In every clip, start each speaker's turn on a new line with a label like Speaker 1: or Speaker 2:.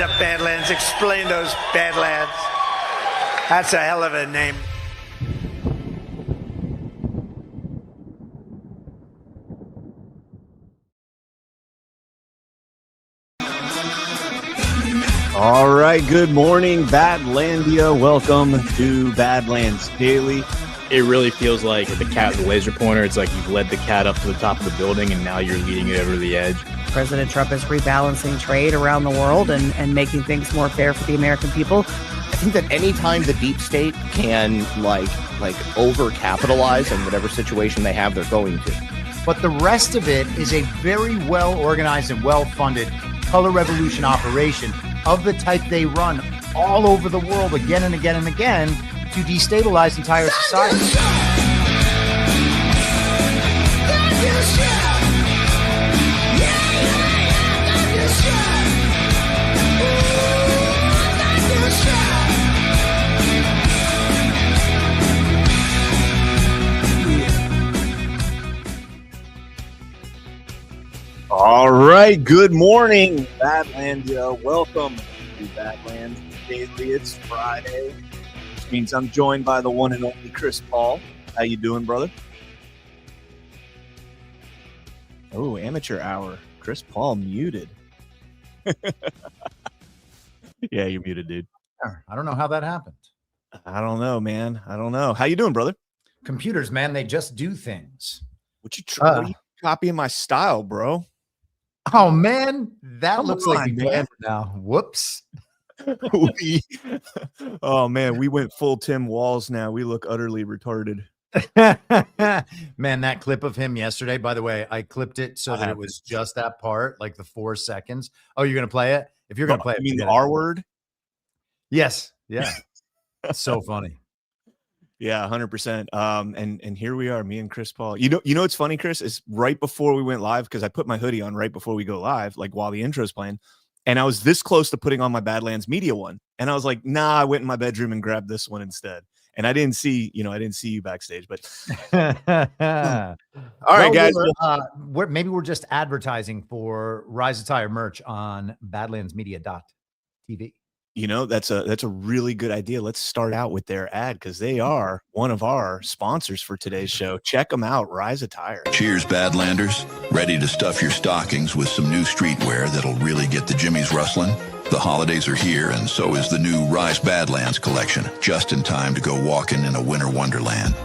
Speaker 1: up, Badlands. Explain those Badlands. That's a hell of a name.
Speaker 2: All right, good morning, Badlandia. Welcome to Badlands Daily.
Speaker 3: It really feels like the cat with the laser pointer. It's like you've led the cat up to the top of the building, and now you're leading it over the edge.
Speaker 4: President Trump is rebalancing trade around the world and making things more fair for the American people.
Speaker 5: I think that anytime the deep state can like over-capitalize on whatever situation they have, they're going to.
Speaker 6: But the rest of it is a very well-organized and well-funded color revolution operation of the type they run all over the world again and again and again to destabilize entire society.
Speaker 2: All right, good morning, Badlandia. Welcome to Badlands Daily. It's Friday, which means I'm joined by the one and only Chris Paul. How you doing, brother? Oh, amateur hour. Chris Paul muted. Yeah, you're muted, dude.
Speaker 6: I don't know how that happened.
Speaker 2: I don't know, man. I don't know. How you doing, brother?
Speaker 6: Computers, man, they just do things.
Speaker 2: What you copying my style, bro?
Speaker 6: Oh, man, that
Speaker 2: Come
Speaker 6: looks
Speaker 2: on,
Speaker 6: like we
Speaker 2: man.
Speaker 6: now. Whoops.
Speaker 2: Oh, man, we went full Tim Walls now. We look utterly retarded.
Speaker 6: Man, that clip of him yesterday, by the way, I clipped it so that it was just that part, like the 4 seconds. Oh, you're going to play it? If you're going to play it.
Speaker 2: You mean the R word?
Speaker 6: Yes. Yeah. So funny.
Speaker 2: Yeah, 100%. And here we are, me and Chris Paul. You know what's funny, Chris? Is right before we went live, because I put my hoodie on right before we go live, like while the intro's playing, and I was this close to putting on my Badlands Media one, and I was like, nah, I went in my bedroom and grabbed this one instead. And I didn't see you backstage, but all right, guys.
Speaker 6: Maybe we're just advertising for Rise Attire merch on badlandsmedia.tv.
Speaker 2: You know, that's a really good idea. Let's start out with their ad, because they are one of our sponsors for today's show. Check them out, Rise Attire.
Speaker 7: Cheers, Badlanders. Ready to stuff your stockings with some new streetwear that'll really get the jimmies rustling? The holidays are here, and so is the new Rise Badlands collection, just in time to go walking in a winter wonderland.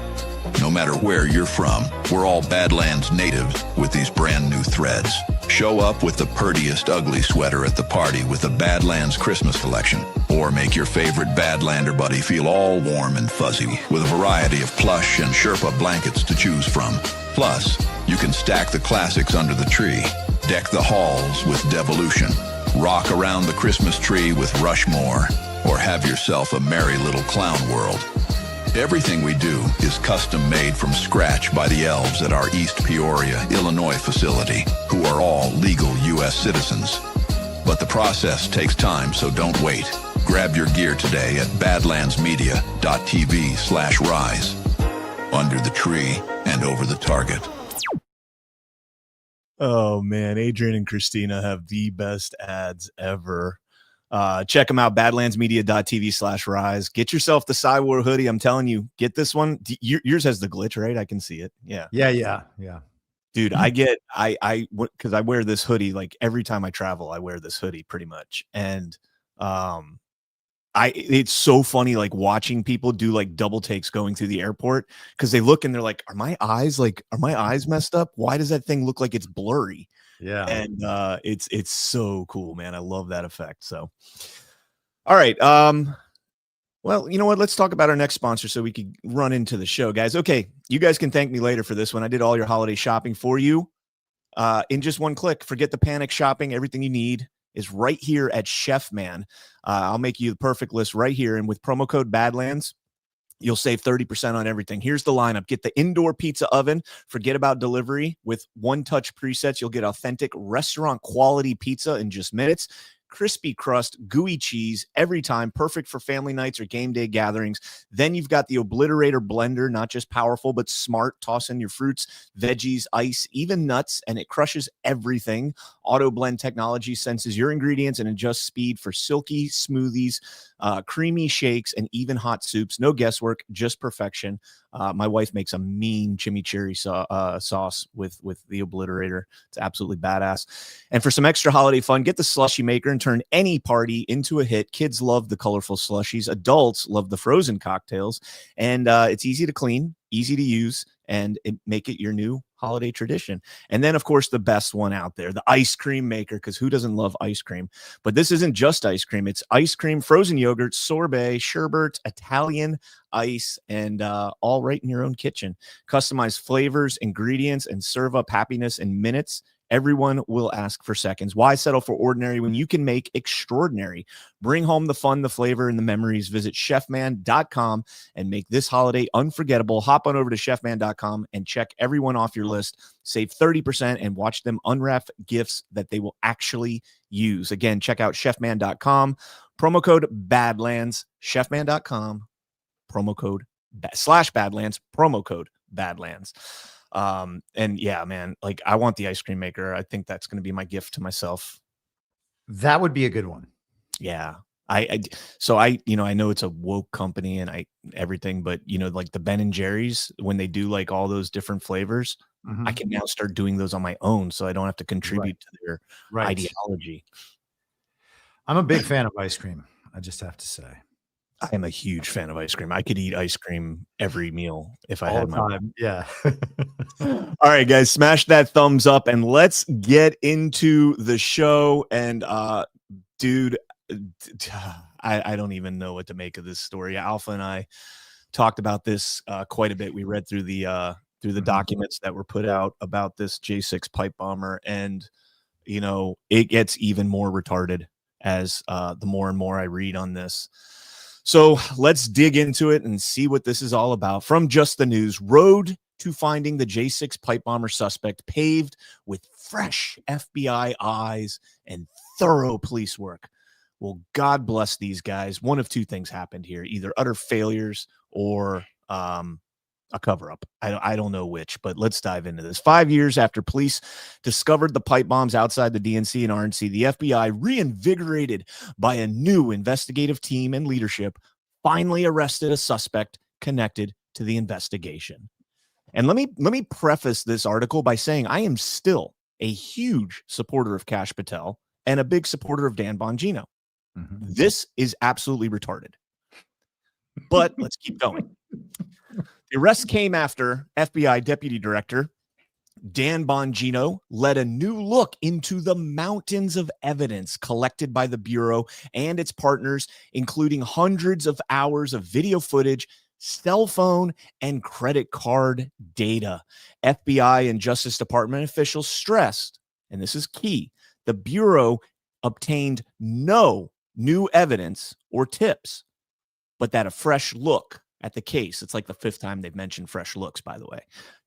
Speaker 7: No matter where you're from, we're all Badlands natives with these brand new threads. Show up with the purtiest ugly sweater at the party with the Badlands Christmas collection, or make your favorite Badlander buddy feel all warm and fuzzy with a variety of plush and Sherpa blankets to choose from. Plus, you can stack the classics under the tree, deck the halls with Devolution, rock around the Christmas tree with Rushmore, or have yourself a merry little clown world. Everything we do is custom made from scratch by the elves at our East Peoria, Illinois facility, who are all legal U.S. citizens. But the process takes time, so don't wait. Grab your gear today at badlandsmedia.tv/rise. Under the tree and over the target.
Speaker 2: Oh, man. Adrian and Christina have the best ads ever. Check them out, badlandsmedia.tv/rise. Get yourself the Cywar hoodie. I'm telling you, get this one. Yours has the glitch, right? I can see it. Yeah. Dude, because I wear this hoodie like every time I travel. I wear this hoodie pretty much, and it's so funny like watching people do like double takes going through the airport, because they look and they're like, are my eyes messed up? Why does that thing look like it's blurry?
Speaker 6: Yeah.
Speaker 2: And it's so cool, man. I love that effect. So all right. Well, you know what? Let's talk about our next sponsor so we could run into the show, guys. Okay, you guys can thank me later for this one. I did all your holiday shopping for you in just one click. Forget the panic shopping. Everything you need is right here at Chef Man. I'll make you the perfect list right here. And with promo code Badlands, you'll save 30% on everything. Here's the lineup. Get the indoor pizza oven. Forget about delivery. With one-touch presets, you'll get authentic restaurant quality pizza in just minutes. crispy crust, gooey cheese every time, perfect for family nights or game day gatherings. Then you've got the Obliterator blender, not just powerful, but smart. Toss in your fruits, veggies, ice, even nuts, and it crushes everything. Auto blend technology senses your ingredients and adjusts speed for silky smoothies, creamy shakes, and even hot soups. No guesswork, just perfection. My wife makes a mean chimichurri sauce with the Obliterator. It's absolutely badass. And for some extra holiday fun, get the slushy maker and turn any party into a hit. Kids love the colorful slushies. Adults love the frozen cocktails. And it's easy to clean, easy to use, and make it your new holiday tradition. And then, of course, the best one out there, the ice cream maker, because who doesn't love ice cream? But this isn't just ice cream. It's ice cream, frozen yogurt, sorbet, sherbet, Italian ice, and all right in your own kitchen. Customize flavors, ingredients, and serve up happiness in minutes. Everyone will ask for seconds. Why settle for ordinary when you can make extraordinary? Bring home the fun, the flavor, and the memories. Visit chefman.com and make this holiday unforgettable. Hop on over to chefman.com and check everyone off your list. Save 30% and watch them unwrap gifts that they will actually use. Again, check out chefman.com. Promo code Badlands. Chefman.com. Promo code /Badlands. Promo code Badlands. And yeah, man, like I want the ice cream maker. I think that's going to be my gift to myself.
Speaker 6: That would be a good one.
Speaker 2: Yeah. I know it's a woke company and everything, but like the Ben and Jerry's, when they do like all those different flavors, I can now start doing those on my own. So I don't have to contribute to their ideology.
Speaker 6: I'm a big fan of ice cream. I just have to say.
Speaker 2: I am a huge fan of ice cream. I could eat ice cream every meal if I had my
Speaker 6: time. Yeah.
Speaker 2: All right, guys, smash that thumbs up and let's get into the show. And dude, I don't even know what to make of this story. Alpha and I talked about this quite a bit. We read through the documents that were put out about this J6 pipe bomber, and it gets even more retarded as the more and more I read on this. So let's dig into it and see what this is all about. From Just the News, road to finding the J6 pipe bomber suspect paved with fresh FBI eyes and thorough police work. Well, God bless these guys. One of two things happened here, either utter failures or a cover-up. I don't know which, but let's dive into this. 5 years after police discovered the pipe bombs outside the DNC and RNC, the FBI, reinvigorated by a new investigative team and leadership, finally arrested a suspect connected to the investigation. And let me preface this article by saying I am still a huge supporter of Kash Patel and a big supporter of Dan Bongino. This is absolutely retarded. But let's keep going. The arrest came after FBI Deputy Director Dan Bongino led a new look into the mountains of evidence collected by the Bureau and its partners, including hundreds of hours of video footage, cell phone, and credit card data. FBI and Justice Department officials stressed, and this is key, the Bureau obtained no new evidence or tips, but that a fresh look at the case. It's like the fifth time they've mentioned fresh looks, by the way.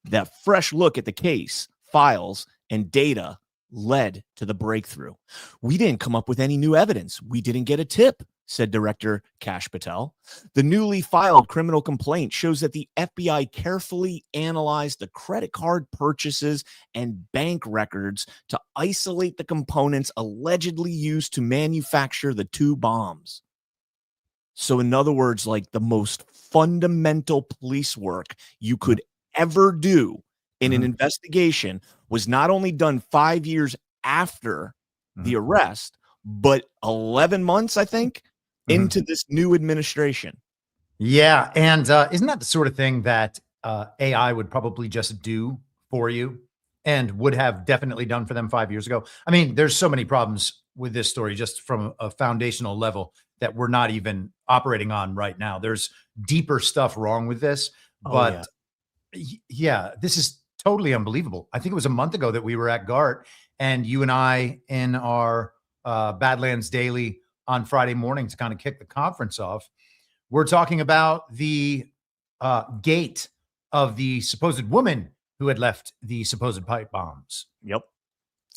Speaker 2: That fresh look at the case, files, and data led to the breakthrough. We didn't come up with any new evidence. We didn't get a tip, said Director Kash Patel. The newly filed criminal complaint shows that the FBI carefully analyzed the credit card purchases and bank records to isolate the components allegedly used to manufacture the two bombs. So in other words, like the most fundamental police work you could ever do in an investigation was not only done 5 years after the arrest, but 11 months, I think, into this new administration.
Speaker 6: Yeah. And isn't that the sort of thing that AI would probably just do for you and would have definitely done for them 5 years ago? I mean, there's so many problems with this story just from a foundational level that we're not even operating on right now. There's deeper stuff wrong with this, but yeah, this is totally unbelievable. I think it was a month ago that we were at GART and you and I in our Badlands Daily on Friday morning to kind of kick the conference off. We're talking about the gate of the supposed woman who had left the supposed pipe bombs.
Speaker 2: Yep.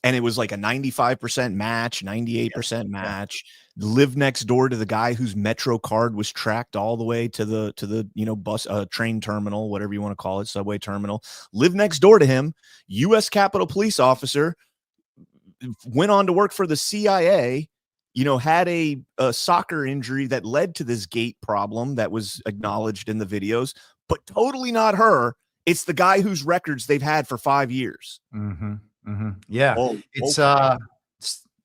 Speaker 2: and it was like a 95% match, 98% match. Live next door to the guy whose Metro card was tracked all the way to the bus train terminal, whatever you want to call it, subway terminal. Live next door to him, U.S. Capitol police officer, went on to work for the CIA. Had a soccer injury that led to this gate problem that was acknowledged in the videos, but totally not her. It's the guy whose records they've had for 5 years.
Speaker 6: Yeah,
Speaker 2: it's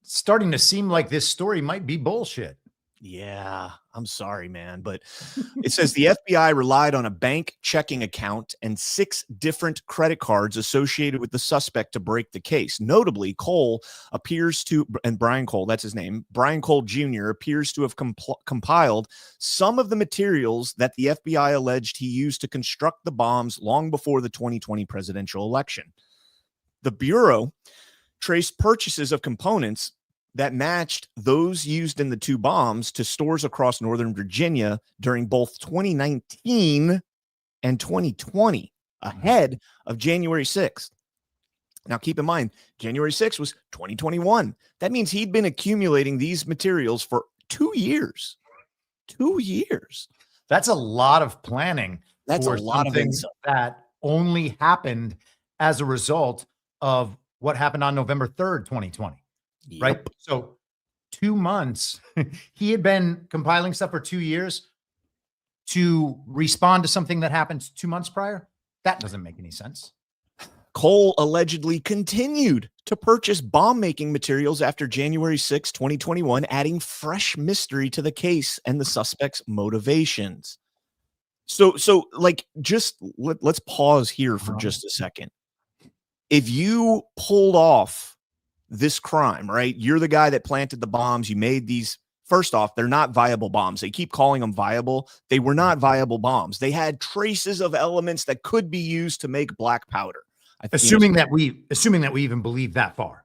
Speaker 6: starting to seem like this story might be bullshit.
Speaker 2: Yeah, I'm sorry, man. But it says the FBI relied on a bank checking account and 6 different credit cards associated with the suspect to break the case. Notably, Cole appears to, and Brian Cole, that's his name, Brian Cole Jr. appears to have compiled some of the materials that the FBI alleged he used to construct the bombs long before the 2020 presidential election. The Bureau traced purchases of components that matched those used in the 2 bombs to stores across Northern Virginia during both 2019 and 2020, ahead of January 6th. Now, keep in mind, January 6th was 2021. That means he'd been accumulating these materials for 2 years. 2 years.
Speaker 6: That's a lot of planning.
Speaker 2: That's a lot of
Speaker 6: things that only happened as a result of what happened on November 3rd, 2020.
Speaker 2: Yep.
Speaker 6: Right. So 2 months, he had been compiling stuff for 2 years to respond to something that happened 2 months prior. That doesn't make any sense.
Speaker 2: Cole allegedly continued to purchase bomb-making materials after January 6, 2021, adding fresh mystery to the case and the suspect's motivations. So like, let's pause here for just a second. If you pulled off this crime, right? You're the guy that planted the bombs. You made these. First off, they're not viable bombs. They keep calling them viable. They were not viable bombs. They had traces of elements that could be used to make black powder.
Speaker 6: Assuming that we even believe that far.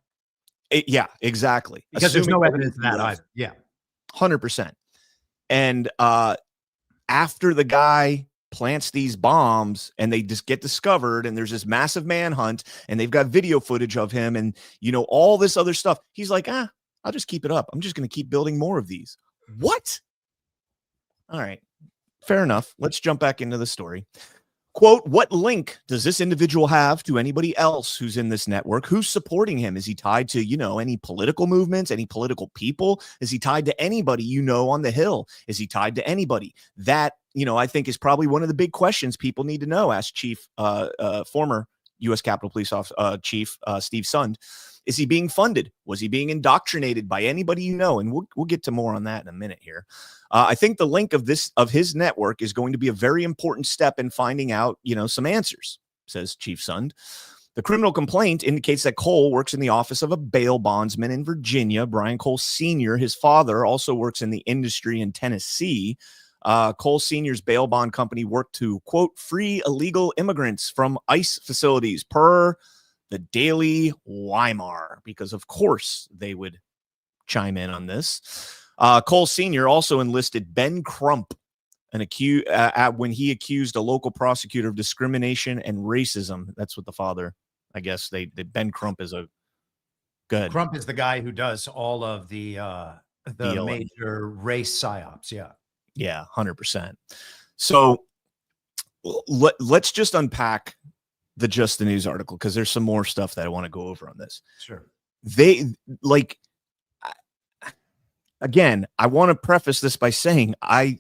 Speaker 2: Yeah, exactly.
Speaker 6: Because there's no evidence of that either. Yeah.
Speaker 2: 100%. And after the guy plants these bombs and they just get discovered and there's this massive manhunt and they've got video footage of him and all this other stuff, he's like, I'll just keep it up. I'm just going to keep building more of these. What? All right, fair enough. Let's jump back into the story. Quote, what link does this individual have to anybody else who's in this network? Who's supporting him? Is he tied to, any political movements, any political people? Is he tied to anybody on the Hill? Is he tied to anybody? That, I think is probably one of the big questions people need to know, asked former U.S. Capitol Police Officer, Chief Steve Sund. Is he being funded? Was he being indoctrinated by anybody And we'll get to more on that in a minute here. I think the link of his network is going to be a very important step in finding out, some answers, says Chief Sund. The criminal complaint indicates that Cole works in the office of a bail bondsman in Virginia. Brian Cole Sr., his father, also works in the industry in Tennessee. Cole Sr.'s bail bond company worked to, quote, free illegal immigrants from ICE facilities per the Daily Weimar, because of course they would chime in on this. Cole Sr. also enlisted Ben Crump, when he accused a local prosecutor of discrimination and racism. That's what the father, I guess, Ben Crump is a good.
Speaker 6: Crump is the guy who does all of the major race psyops. Yeah.
Speaker 2: Yeah, 100%. So let's just unpack the Just the News article, because there's some more stuff that I want to go over on this.
Speaker 6: Sure.
Speaker 2: Again, I want to preface this by saying I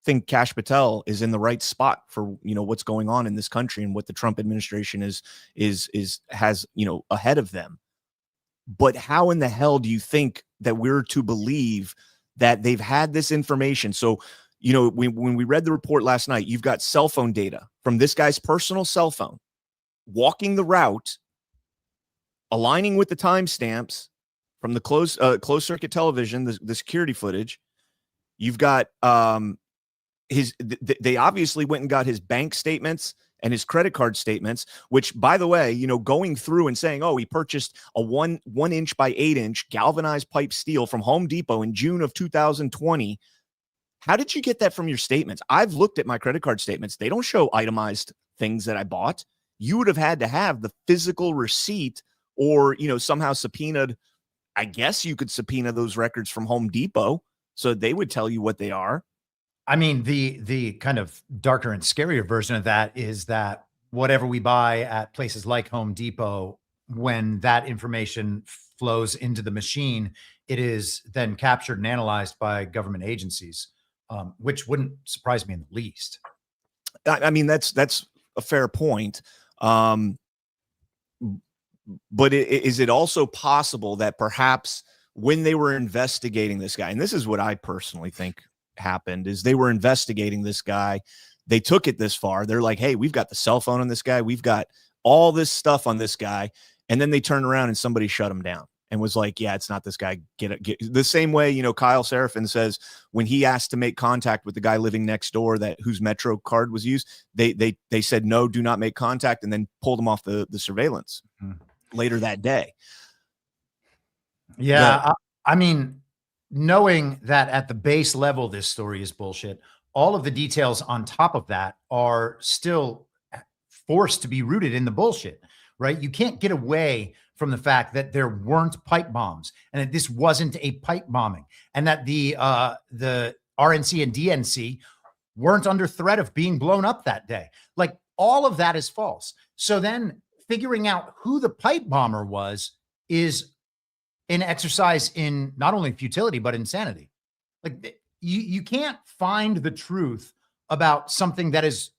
Speaker 2: think Kash Patel is in the right spot for what's going on in this country and what the Trump administration has ahead of them. But how in the hell do you think that we're to believe that they've had this information? So, when we read the report last night, you've got cell phone data from this guy's personal cell phone, walking the route, aligning with the timestamps from the closed circuit television, the security footage. You've got they obviously went and got his bank statements and his credit card statements, which, by the way, going through and saying, he purchased a 1 inch by 8 inch galvanized pipe steel from Home Depot in June of 2020. How did you get that from your statements? I've looked at my credit card statements. They don't show itemized things that I bought. You would have had to have the physical receipt or, somehow subpoenaed. I guess you could subpoena those records from Home Depot, so they would tell you what they are.
Speaker 6: I mean, the kind of darker and scarier version of that is that whatever we buy at places like Home Depot, when that information flows into the machine, it is then captured and analyzed by government agencies, which wouldn't surprise me in the least.
Speaker 2: I mean, that's a fair point. But is it also possible that perhaps when they were investigating this guy, and this is what I personally think happened, is they were investigating this guy, they took it this far, they're like, hey, we've got the cell phone on this guy, we've got all this stuff on this guy, and then they turned around and somebody shut him down and was like, yeah, it's not this guy. Get the same way, Kyle Seraphin says when he asked to make contact with the guy living next door whose Metro card was used, they said, no, do not make contact, and then pulled him off the surveillance later that day.
Speaker 6: Yeah. I mean, knowing that at the base level, this story is bullshit, all of the details on top of that are still forced to be rooted in the bullshit, right? You can't get away from the fact that there weren't pipe bombs and that this wasn't a pipe bombing, and that the RNC and DNC weren't under threat of being blown up that day. Like, all of that is false. So then figuring out who the pipe bomber was is an exercise in not only futility, but insanity. Like, you can't find the truth about something that is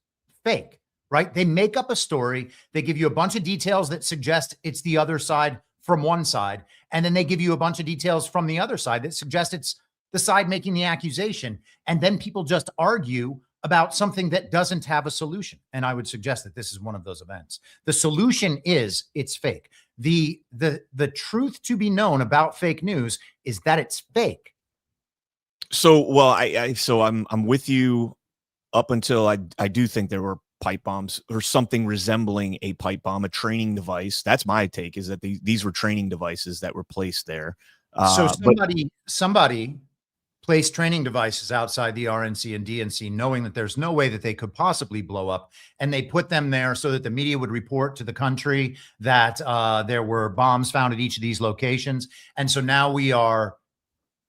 Speaker 6: fake, right? They make up a story. They give you a bunch of details that suggest it's the other side from one side. And then they give you a bunch of details from the other side that suggest it's the side making the accusation. And then people just argue about something that doesn't have a solution. And I would suggest that this is one of those events. The solution is it's fake. The truth to be known about fake news is that it's fake.
Speaker 2: So, well, I'm with you up until I do think there were pipe bombs or something resembling a pipe bomb, a training device. That's my take, is that these were training devices that were placed there.
Speaker 6: So somebody placed training devices outside the RNC and DNC, knowing that there's no way that they could possibly blow up. And they put them there so that the media would report to the country that there were bombs found at each of these locations. And so now we are,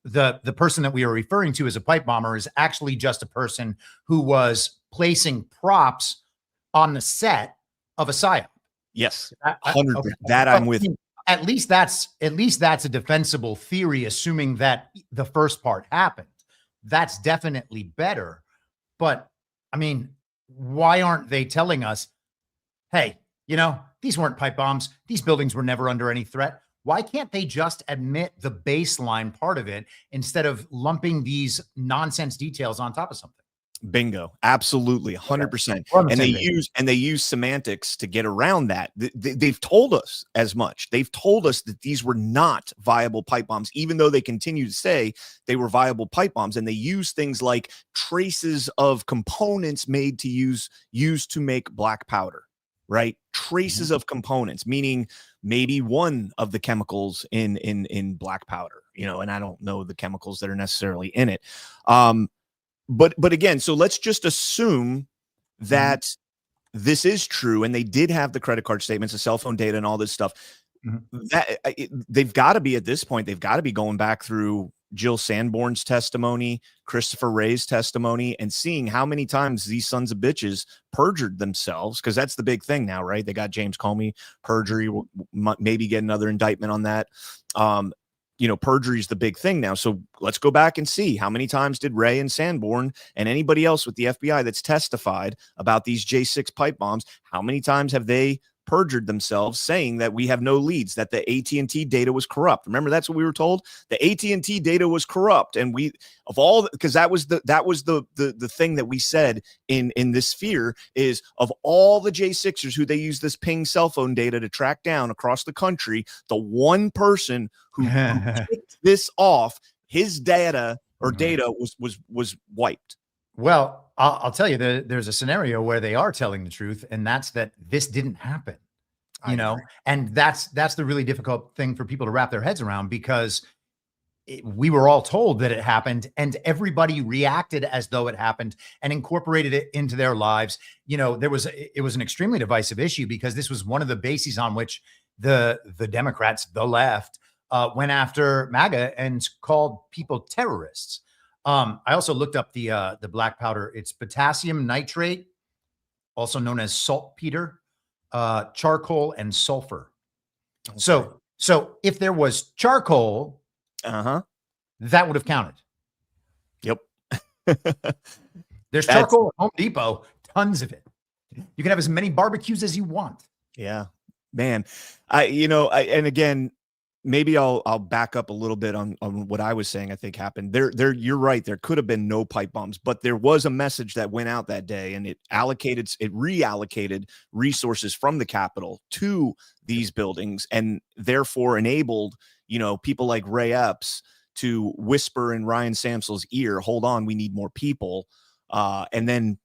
Speaker 6: the person that we are referring to as a pipe bomber is actually just a person who was placing props on the set of a psyop.
Speaker 2: Yes, 100%. Okay. That I'm with.
Speaker 6: At least that's a defensible theory, assuming that the first part happened. That's definitely better. But I mean, why aren't they telling us, hey, these weren't pipe bombs. These buildings were never under any threat. Why can't they just admit the baseline part of it instead of lumping these nonsense details on top of something?
Speaker 2: Bingo. Absolutely. 100%. And they use semantics to get around that. They've told us as much. They've told us that these were not viable pipe bombs, even though they continue to say they were viable pipe bombs. And they use things like traces of components made to used to make black powder, right? Traces of components, meaning maybe one of the chemicals in black powder, and I don't know the chemicals that are necessarily in it. But again, so let's just assume that this is true, and they did have the credit card statements, the cell phone data, and all this stuff. That they've got to be, at this point, they've got to be going back through Jill Sanborn's testimony, Christopher Wray's testimony, and seeing how many times these sons of bitches perjured themselves, because that's the big thing now, right? They got James Comey, perjury, maybe get another indictment on that. Perjury is the big thing now. So let's go back and see how many times did Wray and Sanborn and anybody else with the FBI that's testified about these J6 pipe bombs, how many times have they perjured themselves saying that we have no leads, that the AT&T data was corrupt? Remember, that's what we were told. The AT&T data was corrupt. And because that was the thing that we said in this sphere, is of all the J6ers who they use this ping cell phone data to track down across the country, the one person who kicked this off, his data was wiped.
Speaker 6: Well, I'll tell you, there's a scenario where they are telling the truth, and that's that this didn't happen, and that's the really difficult thing for people to wrap their heads around, because we were all told that it happened, and everybody reacted as though it happened and incorporated it into their lives. It was an extremely divisive issue, because this was one of the bases on which the Democrats, the left, went after MAGA and called people terrorists. I also looked up the black powder. It's potassium nitrate, also known as saltpeter, charcoal, and sulfur. Okay. So if there was charcoal, that would have counted.
Speaker 2: Yep.
Speaker 6: There's charcoal at Home Depot, tons of it. You can have as many barbecues as you want.
Speaker 2: Yeah, man. And again, maybe I'll back up a little bit on what I was saying. I think happened there. You're right. There could have been no pipe bombs, but there was a message that went out that day, and it reallocated resources from the Capitol to these buildings, and therefore enabled people like Ray Epps to whisper in Ryan Samsel's ear, "Hold on, we need more people," and then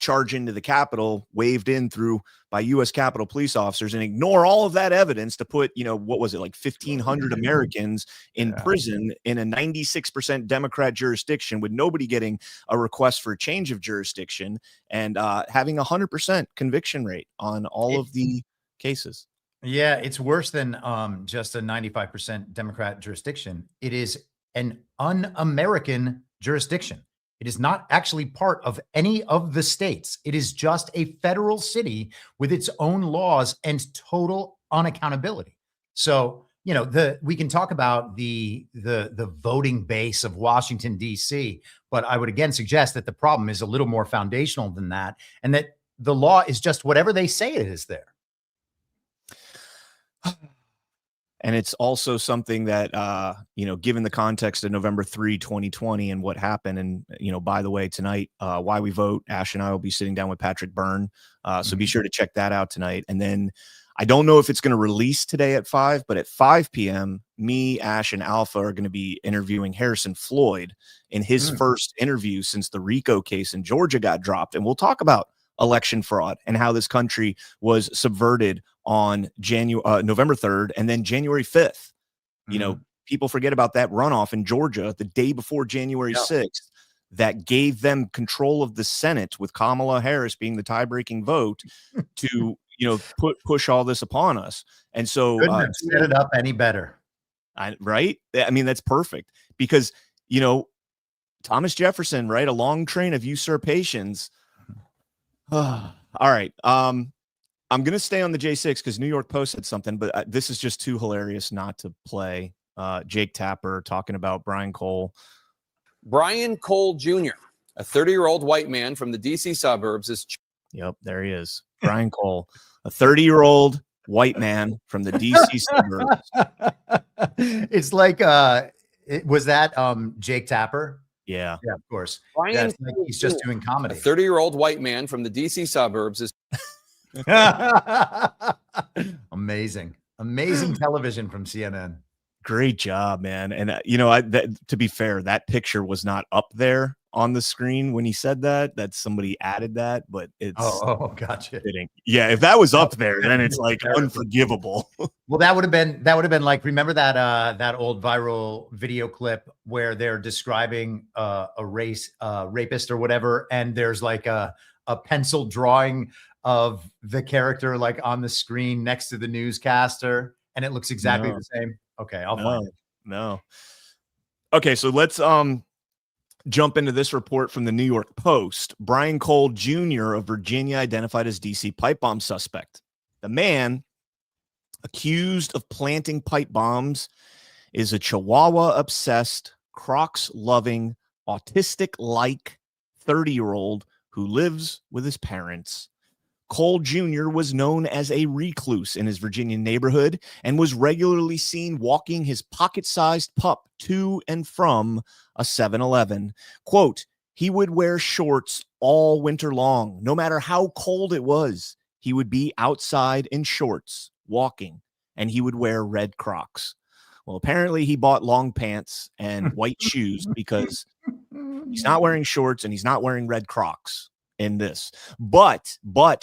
Speaker 2: charge into the Capitol, waved in through by U.S. Capitol police officers, and ignore all of that evidence to put, what was it, like 1,500 Americans in prison in a 96% Democrat jurisdiction with nobody getting a request for a change of jurisdiction, and having 100% conviction rate on all of the cases.
Speaker 6: Yeah, it's worse than just a 95% Democrat jurisdiction. It is an un-American jurisdiction. It is not actually part of any of the states. It is just a federal city with its own laws and total unaccountability. So, we can talk about the voting base of Washington, D.C., but I would again suggest that the problem is a little more foundational than that, and that the law is just whatever they say it is there.
Speaker 2: And it's also something that, given the context of November 3, 2020 and what happened. And, by the way, tonight, Why We Vote, Ash and I will be sitting down with Patrick Byrne. So be sure to check that out tonight. And then I don't know if it's going to release today at 5, but at 5 p.m., me, Ash, and Alpha are going to be interviewing Harrison Floyd in his first interview since the RICO case in Georgia got dropped. And we'll talk about election fraud and how this country was subverted on November 3rd and then January 5th. People forget about that runoff in Georgia the day before January 6th that gave them control of the Senate, with Kamala Harris being the tie-breaking vote to, push all this upon us. And so
Speaker 6: set it up any better.
Speaker 2: Right? I mean, that's perfect because, Thomas Jefferson, right? A long train of usurpations. All right. I'm going to stay on the J6 because New York Post said something, but this is just too hilarious not to play. Jake Tapper talking about Brian Cole.
Speaker 8: Brian Cole Jr., a 30-year-old white man from the D.C. suburbs is...
Speaker 2: Yep, there he is. Brian Cole, a 30-year-old white man from the D.C. suburbs.
Speaker 6: It's like, was that Jake Tapper?
Speaker 2: Yeah,
Speaker 6: of course.
Speaker 8: Brian
Speaker 6: like he's just doing comedy.
Speaker 8: A 30-year-old white man from the D.C. suburbs is...
Speaker 6: Amazing television from CNN.
Speaker 2: Great job, man. And to be fair, that picture was not up there on the screen when he said that somebody added that, but it's
Speaker 6: gotcha.
Speaker 2: Fitting. Yeah, if that was up there, then it's like unforgivable.
Speaker 6: Well, that would have been like, remember that old viral video clip where they're describing a rapist or whatever, and there's like a pencil drawing of the character like on the screen next to the newscaster, and it looks exactly the same. Okay, I'll find it.
Speaker 2: No. Okay, so let's jump into this report from the New York Post. Brian Cole Jr. of Virginia identified as DC pipe bomb suspect. The man accused of planting pipe bombs is a Chihuahua-obsessed, Crocs-loving, autistic-like 30-year-old who lives with his parents. Cole Jr. was known as a recluse in his Virginia neighborhood and was regularly seen walking his pocket-sized pup to and from a 7-Eleven. Quote, he would wear shorts all winter long. No matter how cold it was, he would be outside in shorts, walking, and he would wear red Crocs. Well, apparently he bought long pants and white shoes because he's not wearing shorts and he's not wearing red Crocs in this. But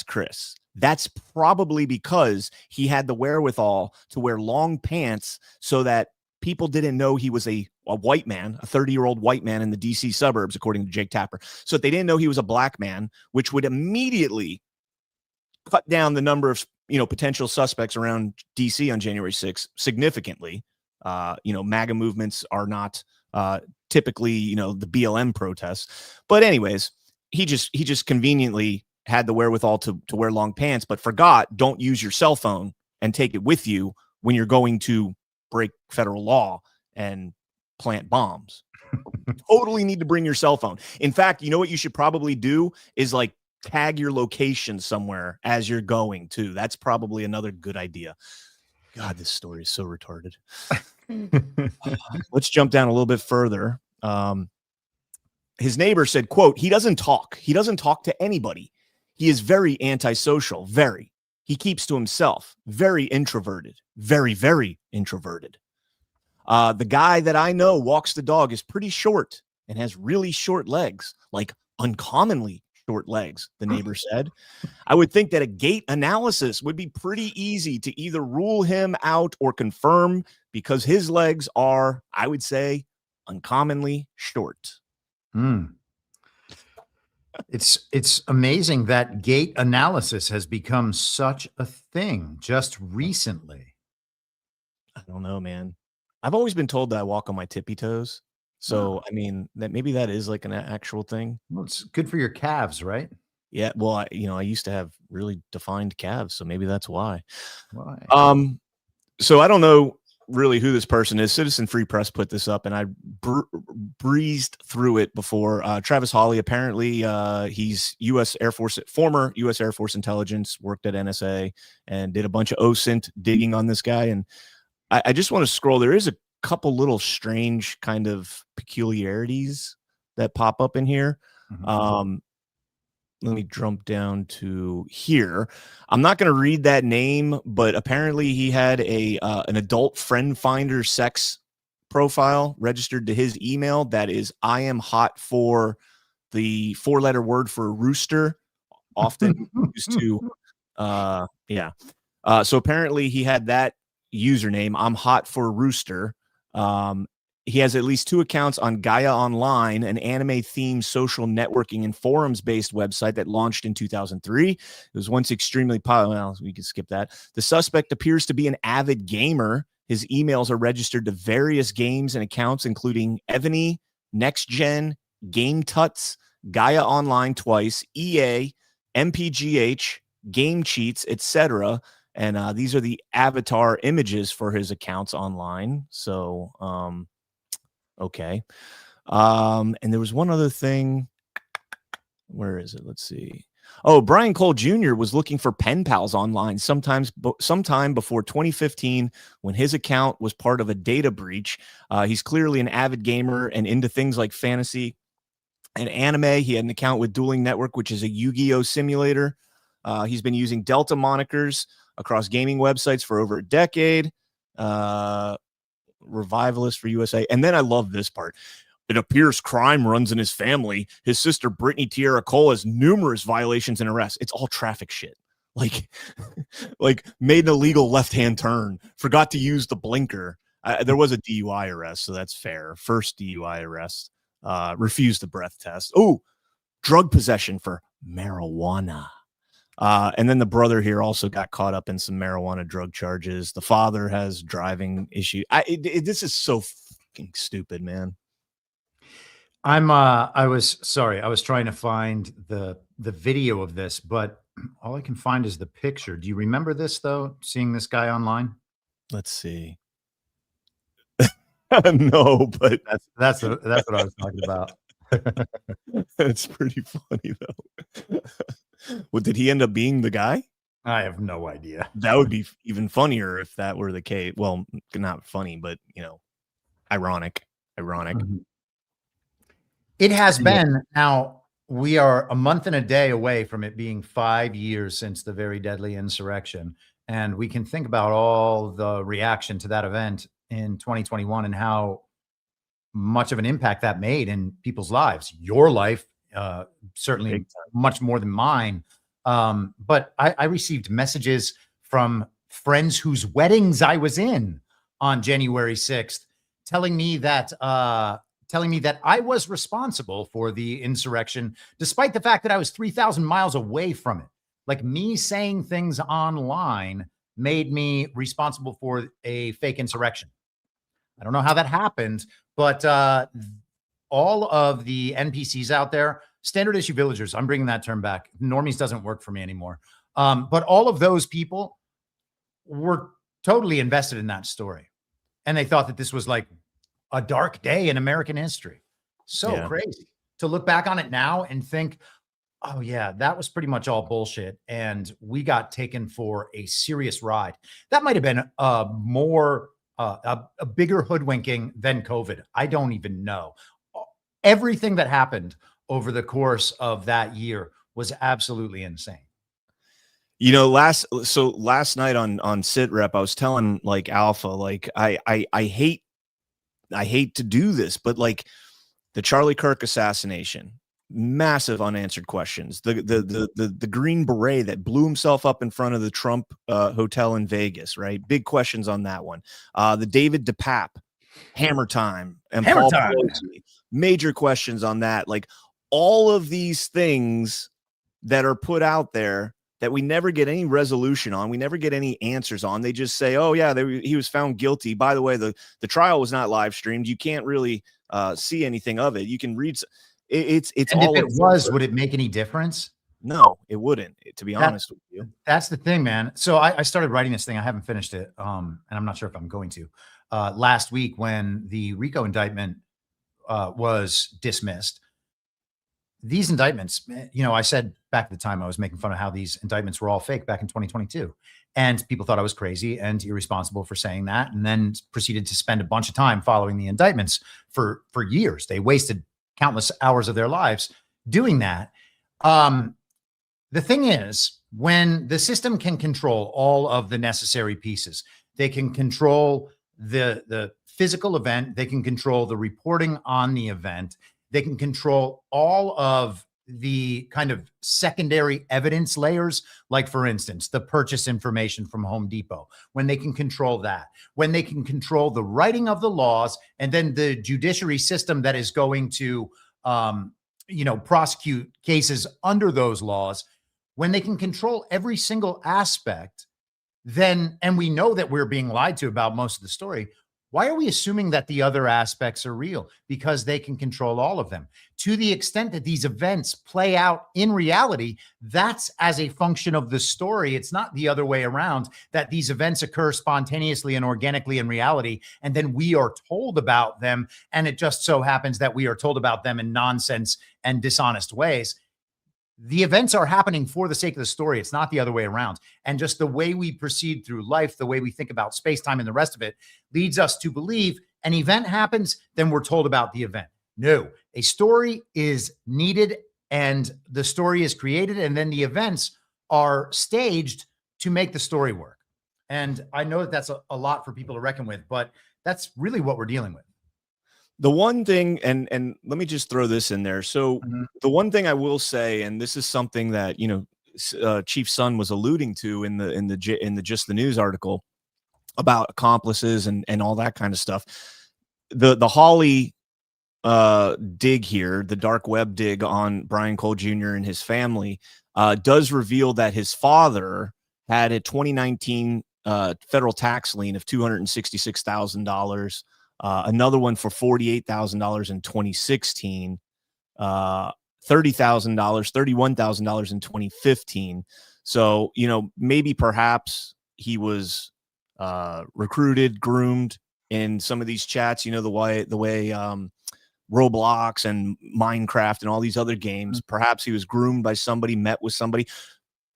Speaker 2: Chris, that's probably because he had the wherewithal to wear long pants so that people didn't know he was a white man, a 30-year-old white man in the DC suburbs, according to Jake Tapper. So they didn't know he was a black man, which would immediately cut down the number of, potential suspects around DC on January 6th significantly. MAGA movements are not typically, the BLM protests. But anyways, he just conveniently had the wherewithal to wear long pants, but forgot, don't use your cell phone and take it with you when you're going to break federal law and plant bombs. Totally need to bring your cell phone. In fact, what you should probably do is like tag your location somewhere as you're going to. That's probably another good idea. God, this story is so retarded. Let's jump down a little bit further. His neighbor said, quote, he doesn't talk to anybody. He is very antisocial, very. He keeps to himself, very introverted, very, very introverted. The guy that I know walks the dog is pretty short and has really short legs, like uncommonly short legs, the neighbor said. I would think that a gait analysis would be pretty easy to either rule him out or confirm, because his legs are, I would say, uncommonly short.
Speaker 6: It's amazing that gait analysis has become such a thing just recently.
Speaker 2: I don't know, man. I've always been told that I walk on my tippy toes. So, I mean, that maybe that is like an actual thing.
Speaker 6: Well, it's good for your calves, right?
Speaker 2: Yeah. Well, I used to have really defined calves, so maybe that's why.
Speaker 6: Why?
Speaker 2: So I don't know really who this person is. Citizen Free Press put this up, and I breezed through it before. Travis Hawley, apparently, he's former U.S. Air Force intelligence, worked at NSA, and did a bunch of OSINT digging on this guy. And I just want to scroll. There is a couple little strange kind of peculiarities that pop up in here. Let me jump down to here. I'm not going to read that name, but apparently he had an adult friend finder sex profile registered to his email. That is, I am hot for the 4-letter word for rooster, often used to, so apparently he had that username, I'm hot for rooster. He has at least 2 accounts on Gaia Online, an anime-themed social networking and forums-based website that launched in 2003. It was once extremely popular. Well, we can skip that. The suspect appears to be an avid gamer. His emails are registered to various games and accounts, including Evany, Next Gen, Game Tuts, Gaia Online twice, EA, MPGH, Game Cheats, etc. And these are the avatar images for his accounts online. So, okay. And there was one other thing. Where is it? Let's see. Oh, Brian Cole Jr. was looking for pen pals online sometime before 2015 when his account was part of a data breach. He's clearly an avid gamer and into things like fantasy and anime. He had an account with Dueling Network, which is a Yu-Gi-Oh simulator. He's been using Delta monikers across gaming websites for over a decade. Revivalist for USA. And then I love this part. It appears crime runs in his family. His sister, Brittany Tierra Cole, has numerous violations and arrests. It's all traffic shit. Like made an illegal left-hand turn, forgot to use the blinker. There was a DUI arrest, so that's fair. First DUI arrest. Refused the breath test. Oh, drug possession for marijuana. And then the brother here also got caught up in some marijuana drug charges. The father has driving issue. This is so fucking stupid, man.
Speaker 6: I was trying to find the video of this, but all I can find is the picture. Do you remember this though? Seeing this guy online?
Speaker 2: Let's see. No, but
Speaker 6: that's what I was talking about.
Speaker 2: It's pretty funny though. Well, did he end up being the guy?
Speaker 6: I have no idea.
Speaker 2: That would be even funnier if that were the case. Well, not funny, but ironic.
Speaker 6: Mm-hmm. It has been. Now we are a month and a day away from it being 5 years since the very deadly insurrection. And we can think about all the reaction to that event in 2021 and how much of an impact that made in people's lives. Your life, certainly much more than mine. But I received messages from friends whose weddings I was in on January 6th, telling me that I was responsible for the insurrection, despite the fact that I was 3,000 miles away from it. Like me saying things online made me responsible for a fake insurrection. I don't know how that happened, but all of the NPCs out there, standard issue villagers, I'm bringing that term back. Normies doesn't work for me anymore. But all of those people were totally invested in that story. And they thought that this was like a dark day in American history. So crazy to look back on it now and think, oh yeah, that was pretty much all bullshit. And we got taken for a serious ride. That might've been a bigger hoodwinking than COVID. I don't even know. Everything that happened over the course of that year was absolutely insane.
Speaker 2: You know, last night on Sit Rep, I was telling like Alpha, like I hate to do this, but like the Charlie Kirk assassination, massive unanswered questions. The Green Beret that blew himself up in front of the Trump hotel in Vegas, right? Big questions on that one. The David DePape, Hammer Time, and
Speaker 6: Hammer
Speaker 2: Paul
Speaker 6: Time.
Speaker 2: Pelosi, major questions on that. Like all of these things that are put out there that we never get any resolution on, we never get any answers on. They just say, "Oh yeah, he was found guilty." By the way, the trial was not live streamed. You can't really see anything of it. You can read. It's
Speaker 6: and
Speaker 2: all.
Speaker 6: If it was, would it make any difference?
Speaker 2: No, it wouldn't. To be honest with you,
Speaker 6: that's the thing, man. So I started writing this thing. I haven't finished it, and I'm not sure if I'm going to. Last week, when the RICO indictment was dismissed, these indictments, you know, I said back at the time I was making fun of how these indictments were all fake back in 2022. And people thought I was crazy and irresponsible for saying that, and then proceeded to spend a bunch of time following the indictments for years. They wasted countless hours of their lives doing that. The thing is, when the system can control all of the necessary pieces, they can control the physical event, they can control the reporting on the event, they can control all of the kind of secondary evidence layers, like, for instance, the purchase information from Home Depot, when they can control that, when they can control the writing of the laws, and then the judiciary system that is going to, prosecute cases under those laws, when they can control every single aspect, then, and we know that we're being lied to about most of the story, why are we assuming that the other aspects are real? Because they can control all of them. To the extent that these events play out in reality, that's as a function of the story. It's not the other way around, that these events occur spontaneously and organically in reality, and then we are told about them, and it just so happens that we are told about them in nonsense and dishonest ways. The events are happening for the sake of the story. It's not the other way around. And just the way we proceed through life, the way we think about space, time, and the rest of it leads us to believe an event happens, then we're told about the event. No, a story is needed and the story is created, and then the events are staged to make the story work. And I know that that's a lot for people to reckon with, but that's really what we're dealing with.
Speaker 2: The one thing, and let me just throw this in there. So the one thing I will say, and this is something that, Chief Sun was alluding to in the Just the News article about accomplices and all that kind of stuff. The Hawley dig here, the dark web dig on Brian Cole Jr. and his family, does reveal that his father had a 2019 federal tax lien of $266,000. Another one for $48,000 in 2016, $30,000, $31,000 in 2015. So, maybe perhaps he was recruited, groomed in some of these chats, the way Roblox and Minecraft and all these other games. Perhaps he was groomed by somebody, met with somebody.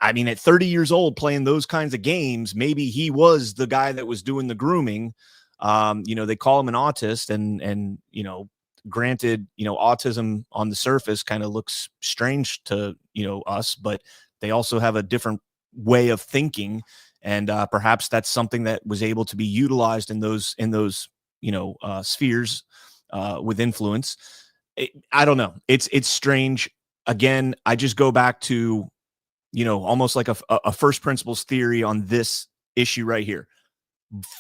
Speaker 2: I mean, at 30 years old playing those kinds of games, maybe he was the guy that was doing the grooming. They call him an autist, and granted, autism on the surface kind of looks strange to, us, but they also have a different way of thinking. And perhaps that's something that was able to be utilized in those spheres with influence. I don't know. It's strange. Again, I just go back to, almost like a first principles theory on this issue right here.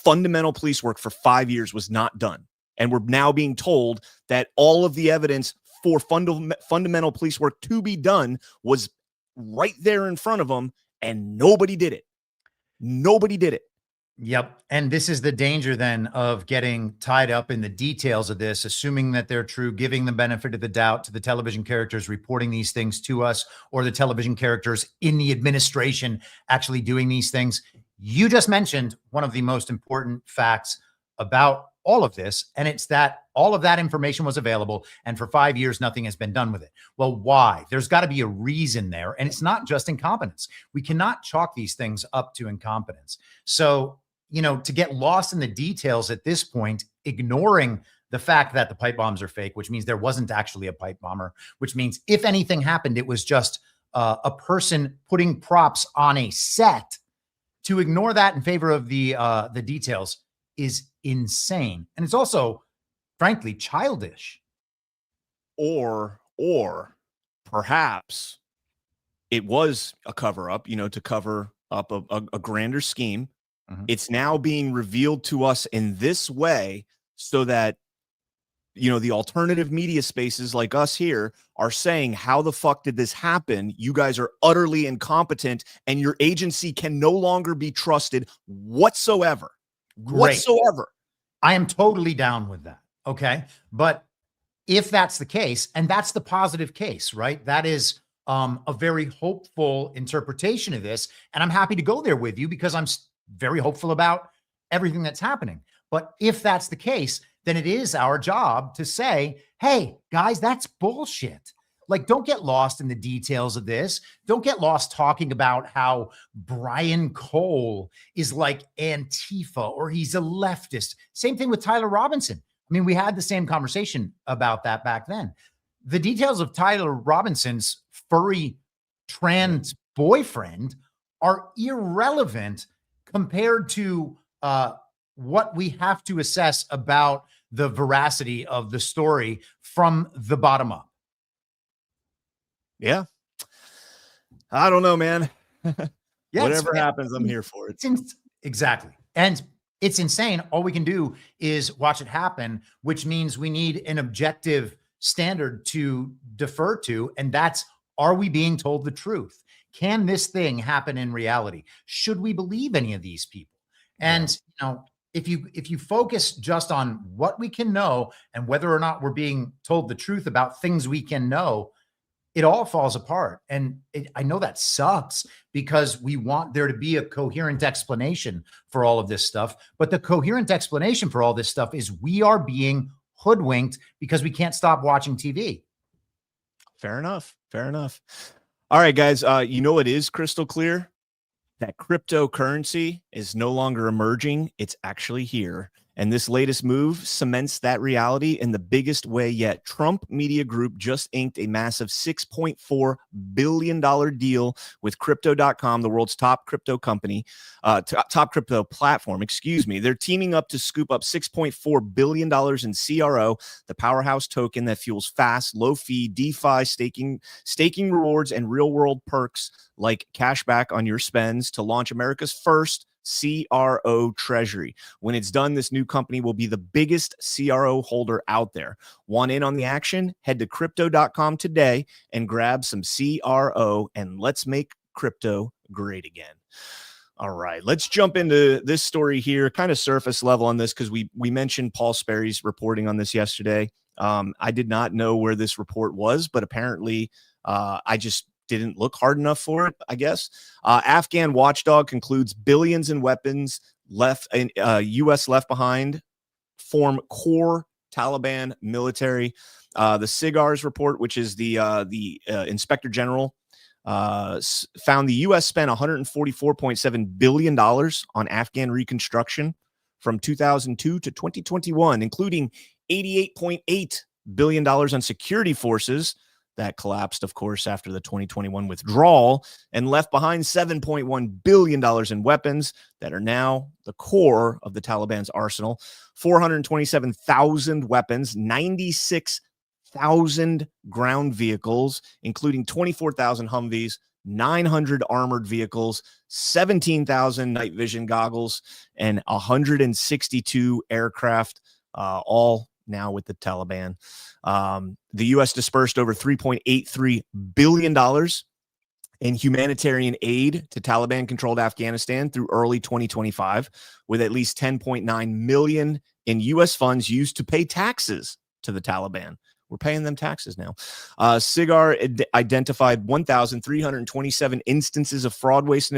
Speaker 2: Fundamental police work for 5 years was not done. And we're now being told that all of the evidence for fundamental police work to be done was right there in front of them, and nobody did it. Nobody did it.
Speaker 6: Yep. And this is the danger then of getting tied up in the details of this, assuming that they're true, giving the benefit of the doubt to the television characters reporting these things to us, or the television characters in the administration actually doing these things. You just mentioned one of the most important facts about all of this, and it's that all of that information was available, and for 5 years, nothing has been done with it. Well, why? There's got to be a reason there, and it's not just incompetence. We cannot chalk these things up to incompetence. So, to get lost in the details at this point, ignoring the fact that the pipe bombs are fake, which means there wasn't actually a pipe bomber, which means if anything happened, it was just a person putting props on a set. To ignore that in favor of the details is insane. And it's also, frankly, childish.
Speaker 2: Or perhaps it was a cover up, to cover up a grander scheme. Mm-hmm. It's now being revealed to us in this way so that, the alternative media spaces like us here are saying, how the fuck did this happen? You guys are utterly incompetent and your agency can no longer be trusted whatsoever.
Speaker 6: Great.
Speaker 2: Whatsoever.
Speaker 6: I am totally down with that. Okay. But if that's the case, and that's the positive case, right? That is a very hopeful interpretation of this. And I'm happy to go there with you because I'm very hopeful about everything that's happening. But if that's the case, then it is our job to say, hey, guys, that's bullshit. Like, don't get lost in the details of this. Don't get lost talking about how Brian Cole is like Antifa or he's a leftist. Same thing with Tyler Robinson. I mean, we had the same conversation about that back then. The details of Tyler Robinson's furry trans boyfriend are irrelevant compared to what we have to assess about the veracity of the story from the bottom up.
Speaker 2: Yeah. I don't know, man.
Speaker 6: Yeah,
Speaker 2: whatever happens, I'm here for it.
Speaker 6: Exactly. And it's insane. All we can do is watch it happen, which means we need an objective standard to defer to. And that's, are we being told the truth? Can this thing happen in reality? Should we believe any of these people? And, if you focus just on what we can know and whether or not we're being told the truth about things we can know, it all falls apart. And I know that sucks because we want there to be a coherent explanation for all of this stuff. But the coherent explanation for all this stuff is we are being hoodwinked because we can't stop watching TV.
Speaker 2: Fair enough. Fair enough. All right, guys. It is crystal clear that cryptocurrency is no longer emerging. It's actually here. And this latest move cements that reality in the biggest way yet. Trump Media Group just inked a massive $6.4 billion deal with Crypto.com, the world's top crypto company, top crypto platform, They're teaming up to scoop up $6.4 billion in CRO, the powerhouse token that fuels fast, low-fee, DeFi staking rewards and real-world perks like cashback on your spends to launch America's first CRO treasury. When it's done, this new company will be the biggest CRO holder out there. Want in on the action? Head to crypto.com today and grab some CRO, and let's make crypto great again. All right, let's jump into this story here, kind of surface level on this, because we mentioned Paul Sperry's reporting on this yesterday. I did not know where this report was, but apparently I just didn't look hard enough for it, I guess. Afghan watchdog concludes billions in weapons U.S. left behind form core Taliban military. The CIGAR's report, which is the Inspector General, found the U.S. spent $144.7 billion on Afghan reconstruction from 2002 to 2021, including $88.8 billion on security forces that collapsed, of course, after the 2021 withdrawal, and left behind $7.1 billion in weapons that are now the core of the Taliban's arsenal. 427,000 weapons, 96,000 ground vehicles, including 24,000 Humvees, 900 armored vehicles, 17,000 night vision goggles, and 162 aircraft, all now with the Taliban. The U.S. dispersed over $3.83 billion in humanitarian aid to Taliban-controlled Afghanistan through early 2025, with at least $10.9 million in U.S. funds used to pay taxes to the Taliban. We're paying them taxes now. SIGAR identified 1,327 instances of fraud, waste, and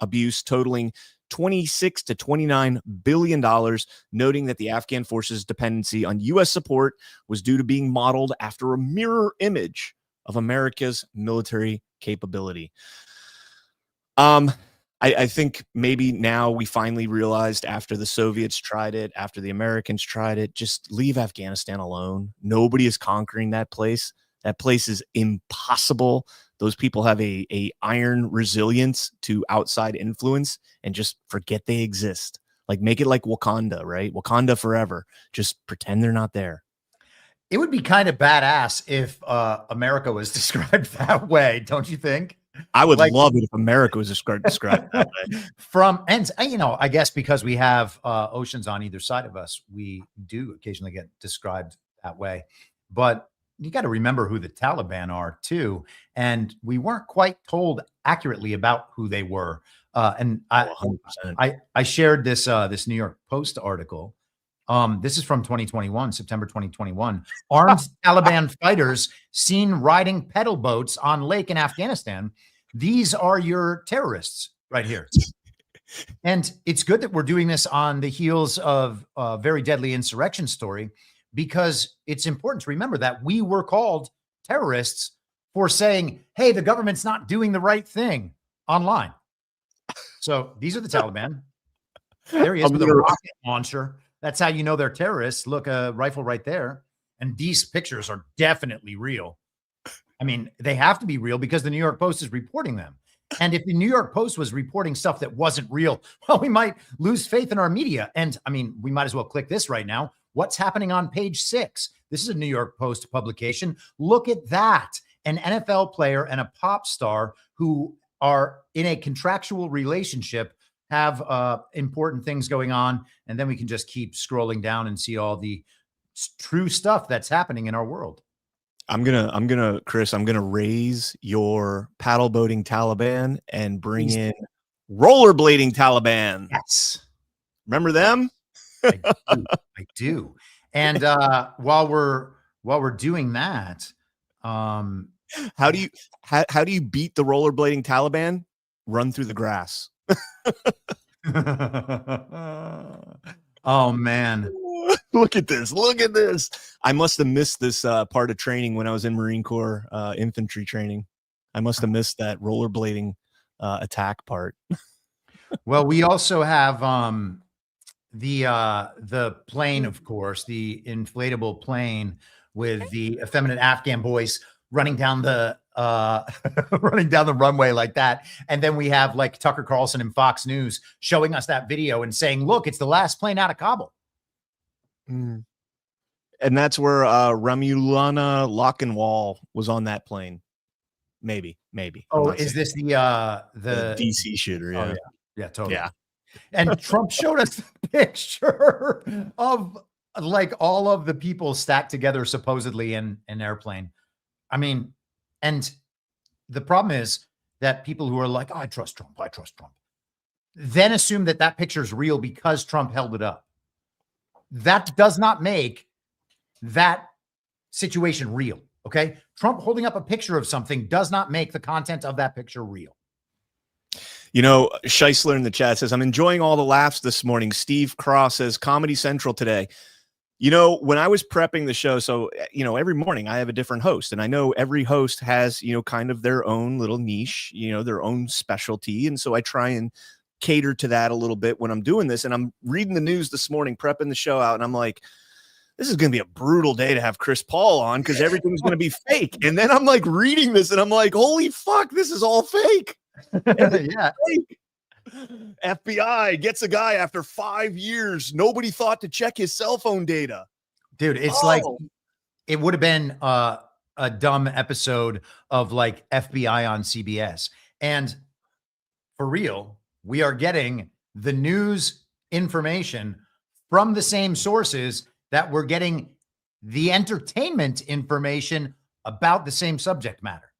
Speaker 2: abuse totaling $26 to $29 billion, noting that the Afghan forces' dependency on U.S. support was due to being modeled after a mirror image of America's military capability. I think maybe now we finally realized, after the Soviets tried it, after the Americans tried it, just leave Afghanistan alone. Nobody is conquering that place. That place is impossible. Those people have a iron resilience to outside influence, and just forget they exist. Like, make it like Wakanda, right? Wakanda forever. Just pretend they're not there.
Speaker 6: It would be kind of badass if America was described that way, don't you think?
Speaker 2: I would love it if America was described that way.
Speaker 6: And you know, I guess because we have oceans on either side of us, we do occasionally get described that way. But you got to remember who the Taliban are too, and we weren't quite told accurately about who they were. And I shared this this New York Post article. This is from 2021, September 2021. Armed Taliban fighters seen riding pedal boats on lake in Afghanistan. These are your terrorists right here. And it's good that we're doing this on the heels of a very deadly insurrection story, because it's important to remember that we were called terrorists for saying, hey, the government's not doing the right thing online. So these are the Taliban. There he is with a rocket launcher. That's how you know they're terrorists. Look, a rifle right there. And these pictures are definitely real. I mean, they have to be real because the New York Post is reporting them. And if the New York Post was reporting stuff that wasn't real, well, we might lose faith in our media. And I mean, we might as well click this right now. What's happening on page 6? This is a New York Post publication. Look at that. An NFL player and a pop star who are in a contractual relationship have important things going on, and then we can just keep scrolling down and see all the true stuff that's happening in our world.
Speaker 2: Chris, I'm gonna raise your paddle boating Taliban and bring in rollerblading Taliban.
Speaker 6: Yes,
Speaker 2: remember them?
Speaker 6: I do. And while we're doing that,
Speaker 2: how do you beat the rollerblading Taliban? Run through the grass.
Speaker 6: Oh man,
Speaker 2: look at this. I must have missed this part of training when I was in Marine Corps infantry training. I must have missed that rollerblading attack part.
Speaker 6: Well, we also have the plane, of course, the inflatable plane with the effeminate Afghan boys running down the runway like that. And then we have like Tucker Carlson and Fox News showing us that video and saying, look, it's the last plane out of Kabul.
Speaker 2: And that's where Ramulana Lockenwall was on that plane. Maybe.
Speaker 6: Oh, is this the
Speaker 2: DC shooter? Yeah.
Speaker 6: Oh, yeah, totally.
Speaker 2: Yeah.
Speaker 6: And Trump showed us the picture of like all of the people stacked together supposedly in an airplane. I mean, and the problem is that people who are like, oh, I trust Trump, then assume that that picture is real because Trump held it up. That does not make that situation real, okay? Trump holding up a picture of something does not make the content of that picture real.
Speaker 2: You know, Scheisler in the chat says, I'm enjoying all the laughs this morning. Steve Cross says, Comedy Central today. You know, when I was prepping the show, so, you know, every morning I have a different host, and I know every host has, you know, kind of their own little niche, you know, their own specialty. And so I try and cater to that a little bit when I'm doing this. And I'm reading the news this morning, prepping the show out, and I'm like, this is going to be a brutal day to have Chris Paul on because everything's going to be fake. And then I'm like reading this and I'm like, holy fuck, this is all fake.
Speaker 6: Yeah.
Speaker 2: Fake. FBI gets a guy after 5 years. Nobody thought to check his cell phone data.
Speaker 6: Dude, it's like it would have been a dumb episode of like FBI on CBS. And for real, we are getting the news information from the same sources that we're getting the entertainment information about the same subject matter.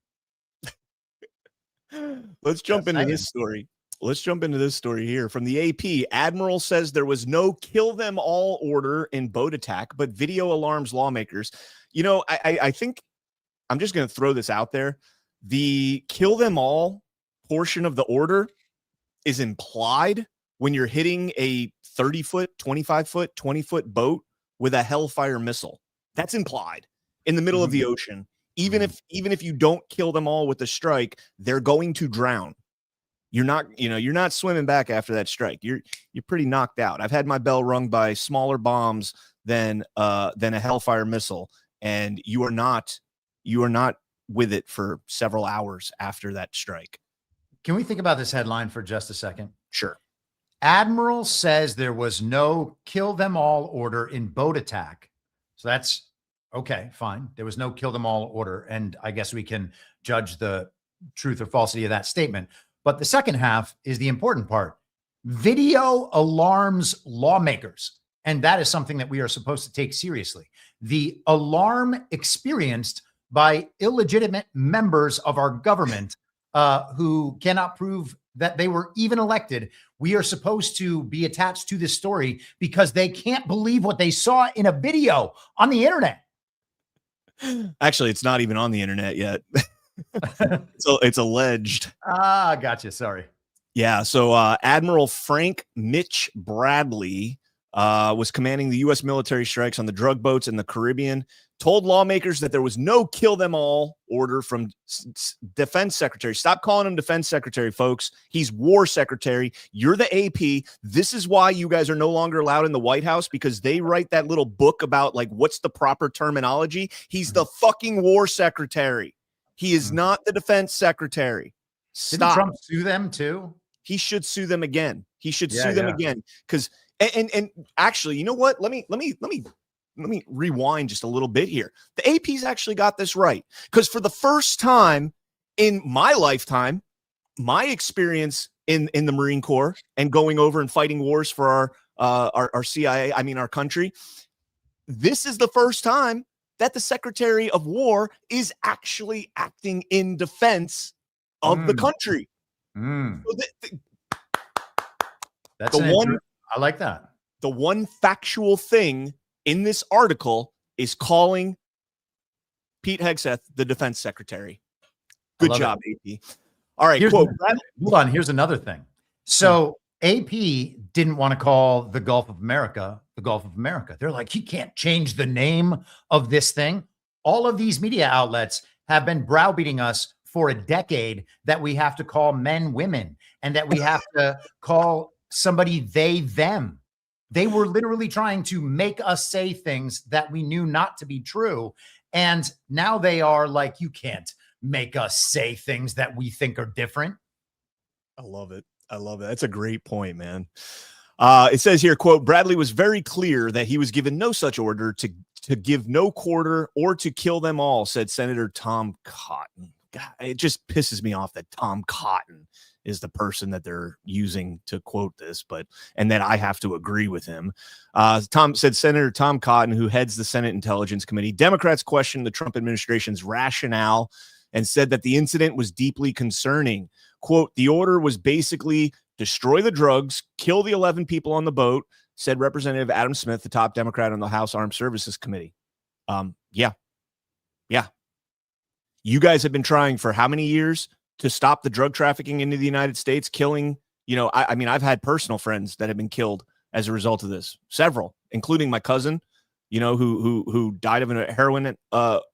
Speaker 2: Let's jump
Speaker 6: Just
Speaker 2: into
Speaker 6: saying.
Speaker 2: this story. Let's jump into this story here from the AP. Admiral says there was no kill them all order in boat attack, but video alarms lawmakers. You know, I think I'm just going to throw this out there. The kill them all portion of the order is implied when you're hitting a 30-foot, 25-foot, 20-foot boat with a Hellfire missile. That's implied in the middle of the ocean. Even if you don't kill them all with the strike, they're going to drown. You're not swimming back after that strike. You're pretty knocked out. I've had my bell rung by smaller bombs than a Hellfire missile, and you are not with it for several hours after that strike.
Speaker 6: Can we think about this headline for just a second?
Speaker 2: Sure.
Speaker 6: Admiral says there was no kill them all order in boat attack. So that's okay, fine. There was no kill them all order. And I guess we can judge the truth or falsity of that statement. But the second half is the important part. Video alarms lawmakers. And that is something that we are supposed to take seriously. The alarm experienced by illegitimate members of our government who cannot prove that they were even elected. We are supposed to be attached to this story because they can't believe what they saw in a video on the internet.
Speaker 2: Actually, it's not even on the internet yet. So it's alleged.
Speaker 6: Gotcha. Sorry.
Speaker 2: Yeah. So Admiral Frank Mitch Bradley was commanding the U.S. military strikes on the drug boats in the Caribbean, told lawmakers that there was no kill them all order from defense secretary. Stop calling him defense secretary, folks. He's war secretary. You're the AP. This is why you guys are no longer allowed in the White House, because they write that little book about like what's the proper terminology. He's the fucking war secretary. He is not the defense secretary. Stop.
Speaker 6: Didn't Trump sue them too?
Speaker 2: He should sue them again. He should sue them again. Because and actually, you know what? Let me rewind just a little bit here. The AP's actually got this right, because for the first time in my lifetime, my experience in the Marine Corps and going over and fighting wars for our CIA, I mean our country, this is the first time that the Secretary of War is actually acting in defense of the country. So
Speaker 6: That's I like that.
Speaker 2: The one factual thing in this article is calling Pete Hegseth the defense secretary. Good job, AP. All right.
Speaker 6: Hold on. Here's another thing. So AP didn't want to call the Gulf of America the Gulf of America. They're like, you can't change the name of this thing. All of these media outlets have been browbeating us for a decade that we have to call men women and that we have to call somebody they them. They were literally trying to make us say things that we knew not to be true. And now they are like, you can't make us say things that we think are different.
Speaker 2: I love it. I love it. That's a great point, man. It says here, quote, Bradley was very clear that he was given no such order to give no quarter or to kill them all, said Senator Tom Cotton. God, it just pisses me off that Tom Cotton is the person that they're using to quote this, and that I have to agree with him. Senator Tom Cotton, who heads the Senate Intelligence Committee. Democrats questioned the Trump administration's rationale and said that the incident was deeply concerning. Quote, the order was basically destroy the drugs, kill the 11 people on the boat, said Representative Adam Smith, the top Democrat on the House Armed Services Committee. Yeah. You guys have been trying for how many years to stop the drug trafficking into the United States, killing, I mean, I've had personal friends that have been killed as a result of this, several, including my cousin, who died of a heroin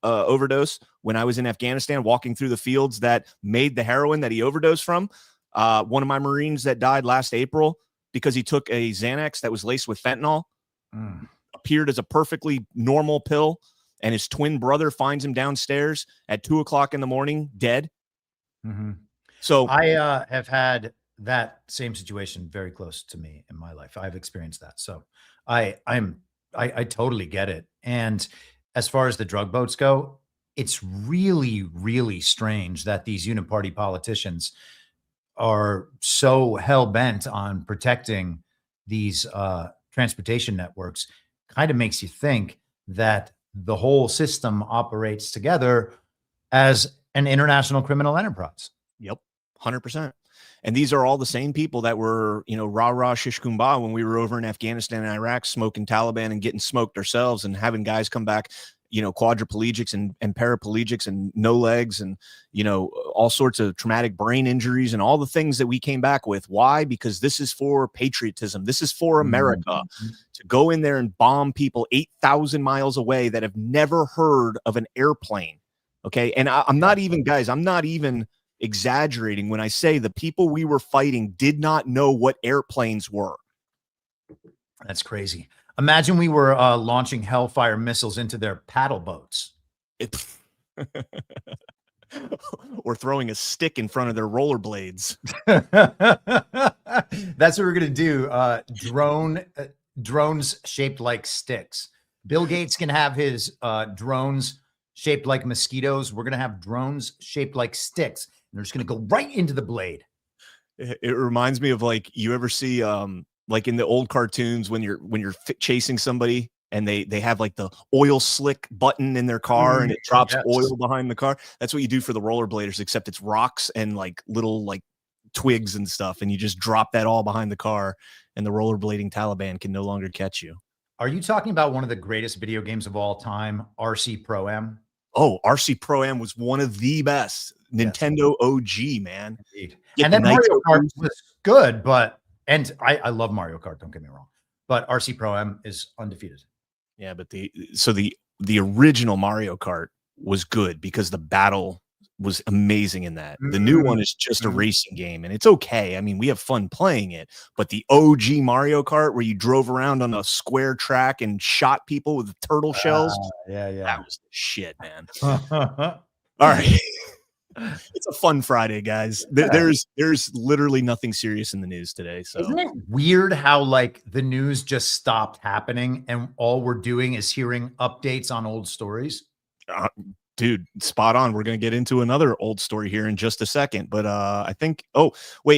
Speaker 2: overdose when I was in Afghanistan, walking through the fields that made the heroin that he overdosed from. One of my Marines that died last April because he took a Xanax that was laced with fentanyl, appeared as a perfectly normal pill, and his twin brother finds him downstairs at 2:00 in the morning, dead. So
Speaker 6: I have had that same situation very close to me in my life. I've experienced that. So I totally get it. And as far as the drug boats go, it's really, really strange that these uniparty politicians are so hell-bent on protecting these transportation networks. Kind of makes you think that the whole system operates together as an international criminal enterprise.
Speaker 2: Yep. 100%. And these are all the same people that were, rah-rah shish kumbah when we were over in Afghanistan and Iraq smoking Taliban and getting smoked ourselves and having guys come back, quadriplegics and paraplegics and no legs and, all sorts of traumatic brain injuries and all the things that we came back with. Why? Because this is for patriotism. This is for America to go in there and bomb people 8,000 miles away that have never heard of an airplane. Okay. And I'm not even exaggerating when I say the people we were fighting did not know what airplanes were.
Speaker 6: That's crazy. Imagine we were launching Hellfire missiles into their paddle boats.
Speaker 2: Or throwing a stick in front of their rollerblades.
Speaker 6: That's what we're going to do. Drones shaped like sticks. Bill Gates can have his drones shaped like mosquitoes. We're going to have drones shaped like sticks. And they're just going to go right into the blade.
Speaker 2: It reminds me of like, you ever see like in the old cartoons when you're chasing somebody and they have like the oil slick button in their car and it drops oil behind the car. That's what you do for the rollerbladers, except it's rocks and like little like twigs and stuff. And you just drop that all behind the car and the rollerblading Taliban can no longer catch you.
Speaker 6: Are you talking about one of the greatest video games of all time, RC Pro M?
Speaker 2: Oh, RC Pro M was one of the best. Nintendo OG, man.
Speaker 6: Indeed. And then Mario Kart was good, and I love Mario Kart, don't get me wrong. But RC Pro M is undefeated.
Speaker 2: Yeah, but the original Mario Kart was good because the battle was amazing in that. The new one is just a racing game, and it's okay. I mean, we have fun playing it, but the OG Mario Kart where you drove around on a square track and shot people with turtle shells, that was the shit, man. All right. It's a fun Friday, guys. There's literally nothing serious in the news today. So
Speaker 6: isn't it weird how like the news just stopped happening and all we're doing is hearing updates on old stories?
Speaker 2: Dude, spot on. We're going to get into another old story here in just a second, but I think,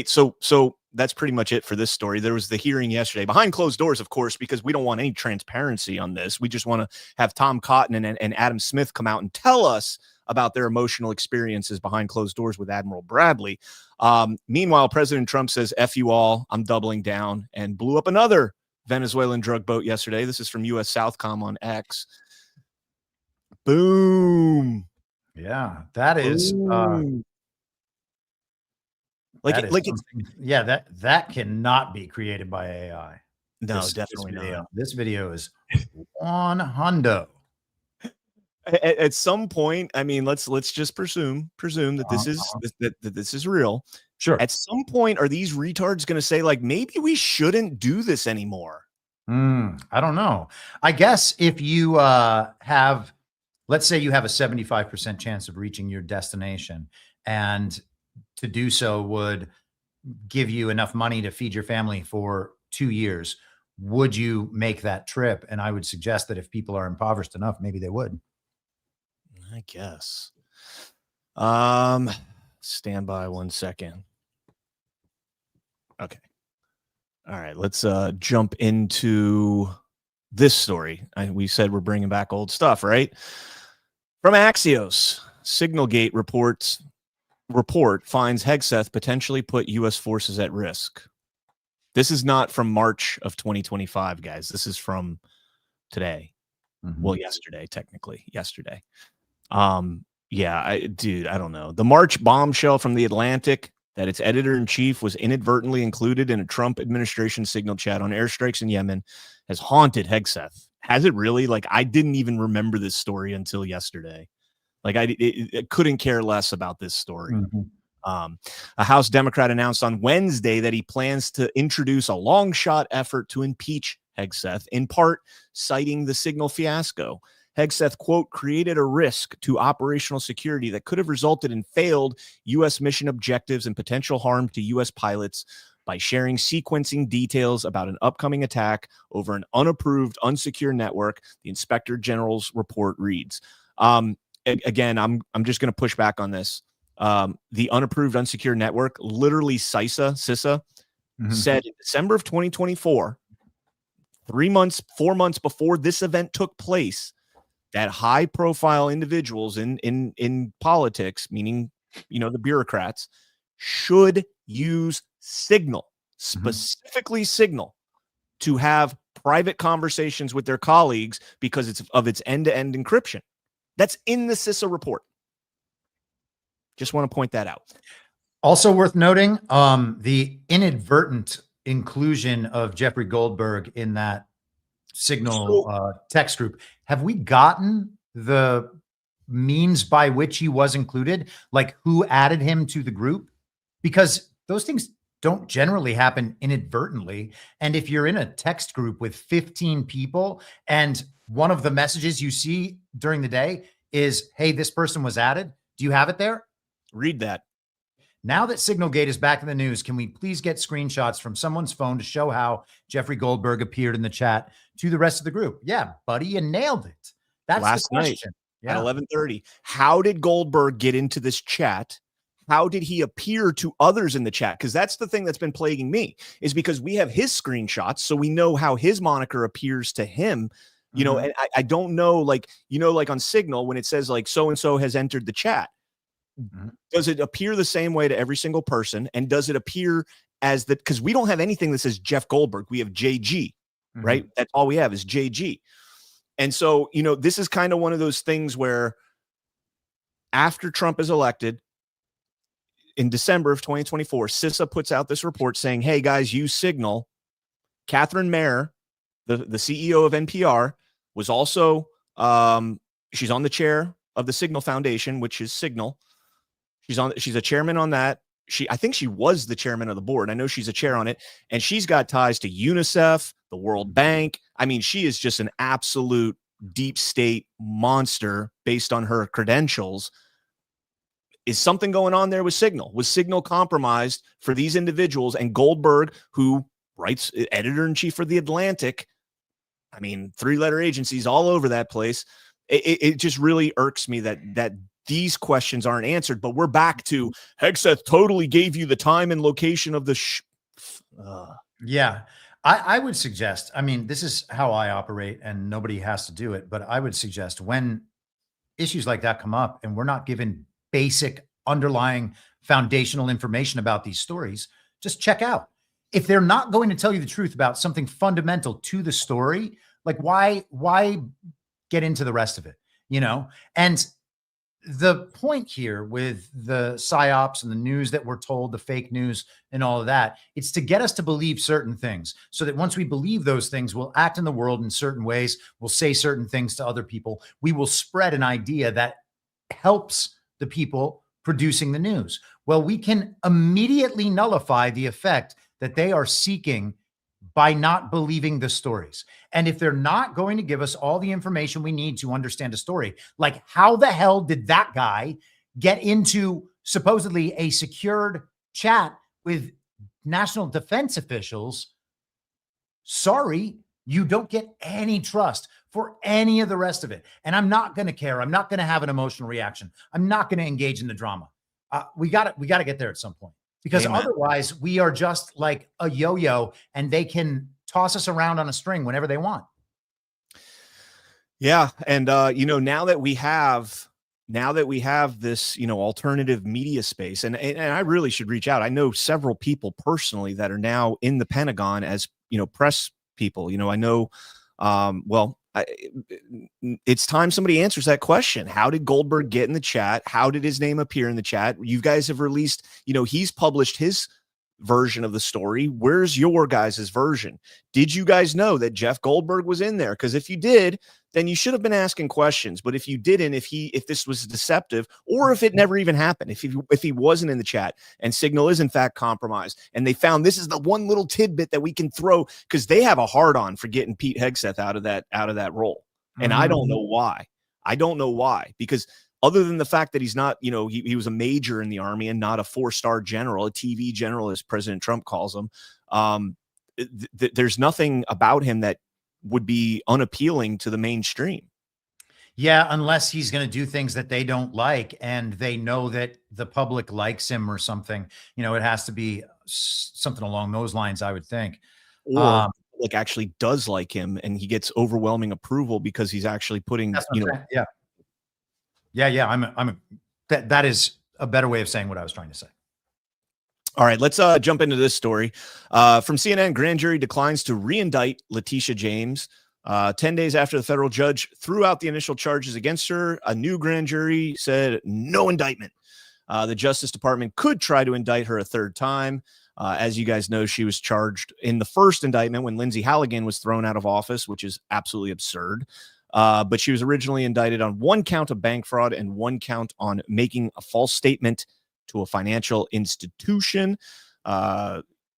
Speaker 2: so that's pretty much it for this story. There was the hearing yesterday behind closed doors, of course, because we don't want any transparency on this. We just want to have Tom Cotton and Adam Smith come out and tell us about their emotional experiences behind closed doors with Admiral Bradley. Meanwhile, President Trump says, F you all, I'm doubling down, and blew up another Venezuelan drug boat yesterday. This is from U.S. Southcom on X. Boom.
Speaker 6: Yeah, that is that cannot be created by AI.
Speaker 2: No, definitely not.
Speaker 6: This video is on hundo.
Speaker 2: At some point, I mean, let's just presume that this is that this is real.
Speaker 6: Sure.
Speaker 2: At some point, are these retards going to say like, maybe we shouldn't do this anymore?
Speaker 6: I don't know. I guess if you have, let's say you have a 75% chance of reaching your destination, and to do so would give you enough money to feed your family for 2 years, would you make that trip? And I would suggest that if people are impoverished enough, maybe they would.
Speaker 2: I guess. Stand by 1 second. Okay. All right. Let's jump into this story. We said we're bringing back old stuff, right? From Axios, Signalgate report finds Hegseth potentially put U.S. forces at risk. This is not from March of 2025, guys. This is from today. Well, yesterday, technically. Yesterday. I don't know. The March bombshell from The Atlantic that its editor-in-chief was inadvertently included in a Trump administration signal chat on airstrikes in Yemen has haunted Hegseth. Has it really? Like, I didn't even remember this story until yesterday. Like, I couldn't care less about this story. A House Democrat announced on Wednesday that he plans to introduce a long-shot effort to impeach Hegseth, in part citing the signal fiasco. Hegseth, quote, created a risk to operational security that could have resulted in failed U.S. mission objectives and potential harm to U.S. pilots by sharing sequencing details about an upcoming attack over an unapproved, unsecure network, the Inspector General's report reads. Again, I'm just going to push back on this. The unapproved, unsecure network, literally CISA said in December of 2024, 4 months before this event took place, that high-profile individuals in politics, meaning, the bureaucrats, should use Signal, specifically Signal, to have private conversations with their colleagues because of its end-to-end encryption. That's in the CISA report. Just want to point that out.
Speaker 6: Also worth noting, the inadvertent inclusion of Jeffrey Goldberg in that Signal text group. Have we gotten the means by which he was included? Like who added him to the group? Because those things don't generally happen inadvertently. And if you're in a text group with 15 people and one of the messages you see during the day is, hey, this person was added. Do you have it there?
Speaker 2: Read that.
Speaker 6: Now that Signalgate is back in the news, can we please get screenshots from someone's phone to show how Jeffrey Goldberg appeared in the chat to the rest of the group? Yeah, buddy, you nailed it. That's
Speaker 2: last
Speaker 6: the question.
Speaker 2: Night at 11:30. How did Goldberg get into this chat? How did he appear to others in the chat? Because that's the thing that's been plaguing me, is because we have his screenshots, so we know how his moniker appears to him. You know, and I don't know, like, you know, like on Signal, when it says like so-and-so has entered the chat, does it appear the same way to every single person? And does it appear as that? Because we don't have anything that says Jeff Goldberg. We have JG, right? That's all we have is JG. And so, you know, this is kind of one of those things where after Trump is elected in December of 2024, CISA puts out this report saying, hey, guys, use Signal. Catherine Mayer, the CEO of NPR, was also, she's on the chair of the Signal Foundation, which is Signal. She's a chairman on that. I think she was the chairman of the board. I know she's a chair on it, and she's got ties to UNICEF, the World Bank. I mean, she is just an absolute deep state monster based on her credentials. Is something going on there with Signal? Was Signal compromised for these individuals? And Goldberg, who writes editor-in-chief for The Atlantic, I mean, 3-letter agencies all over that place. It just really irks me that these questions aren't answered. But we're back to Hegseth totally gave you the time and location of the
Speaker 6: Yeah, I would suggest, I mean, this is how I operate and nobody has to do it, but I would suggest when issues like that come up and we're not given basic underlying foundational information about these stories, just check out. If they're not going to tell you the truth about something fundamental to the story, like why get into the rest of it, you know? And the point here with the psyops and the news that we're told, the fake news and all of that, it's to get us to believe certain things so that once we believe those things, we'll act in the world in certain ways. We'll say certain things to other people. We will spread an idea that helps the people producing the news. Well, we can immediately nullify the effect that they are seeking by not believing the stories. And if they're not going to give us all the information we need to understand a story, like how the hell did that guy get into supposedly a secured chat with national defense officials? Sorry, you don't get any trust for any of the rest of it. And I'm not going to care. I'm not going to have an emotional reaction. I'm not going to engage in the drama. We got to get there at some point. Because otherwise we are just like a yo-yo and they can toss us around on a string whenever they want.
Speaker 2: Yeah. And, you know, now that we have this, you know, alternative media space, and I really should reach out. I know several people personally that are now in the Pentagon as, you know, press people. You know, I know, it's time somebody answers that question. How did Goldberg get in the chat? How did his name appear in the chat? You guys have released, you know, he's published his version of the story. Where's your guys' version? Did you guys know that Jeff Goldberg was in there? Because if you did, then you should have been asking questions. But if you didn't, if this was deceptive, or if it never even happened, if he wasn't in the chat and Signal is in fact compromised, and they found this is the one little tidbit that we can throw, because they have a hard on for getting Pete Hegseth out of that role. And I don't know why. I don't know why, because other than the fact that he's not, you know, he was a major in the Army and not a 4-star general, a TV general, as President Trump calls him. There's nothing about him that would be unappealing to the mainstream.
Speaker 6: Yeah, unless he's going to do things that they don't like and they know that the public likes him or something. You know, it has to be something along those lines, I would think.
Speaker 2: Or like actually does like him and he gets overwhelming approval because he's actually putting, you know.
Speaker 6: Yeah. That is a better way of saying what I was trying to say.
Speaker 2: All right, let's jump into this story. From CNN, grand jury declines to re-indict Letitia James. 10 days after the federal judge threw out the initial charges against her, a new grand jury said no indictment. The Justice Department could try to indict her a third time. As you guys know, she was charged in the first indictment when Lindsey Halligan was thrown out of office, which is absolutely absurd. But she was originally indicted on 1 count of bank fraud and 1 count on making a false statement to a financial institution.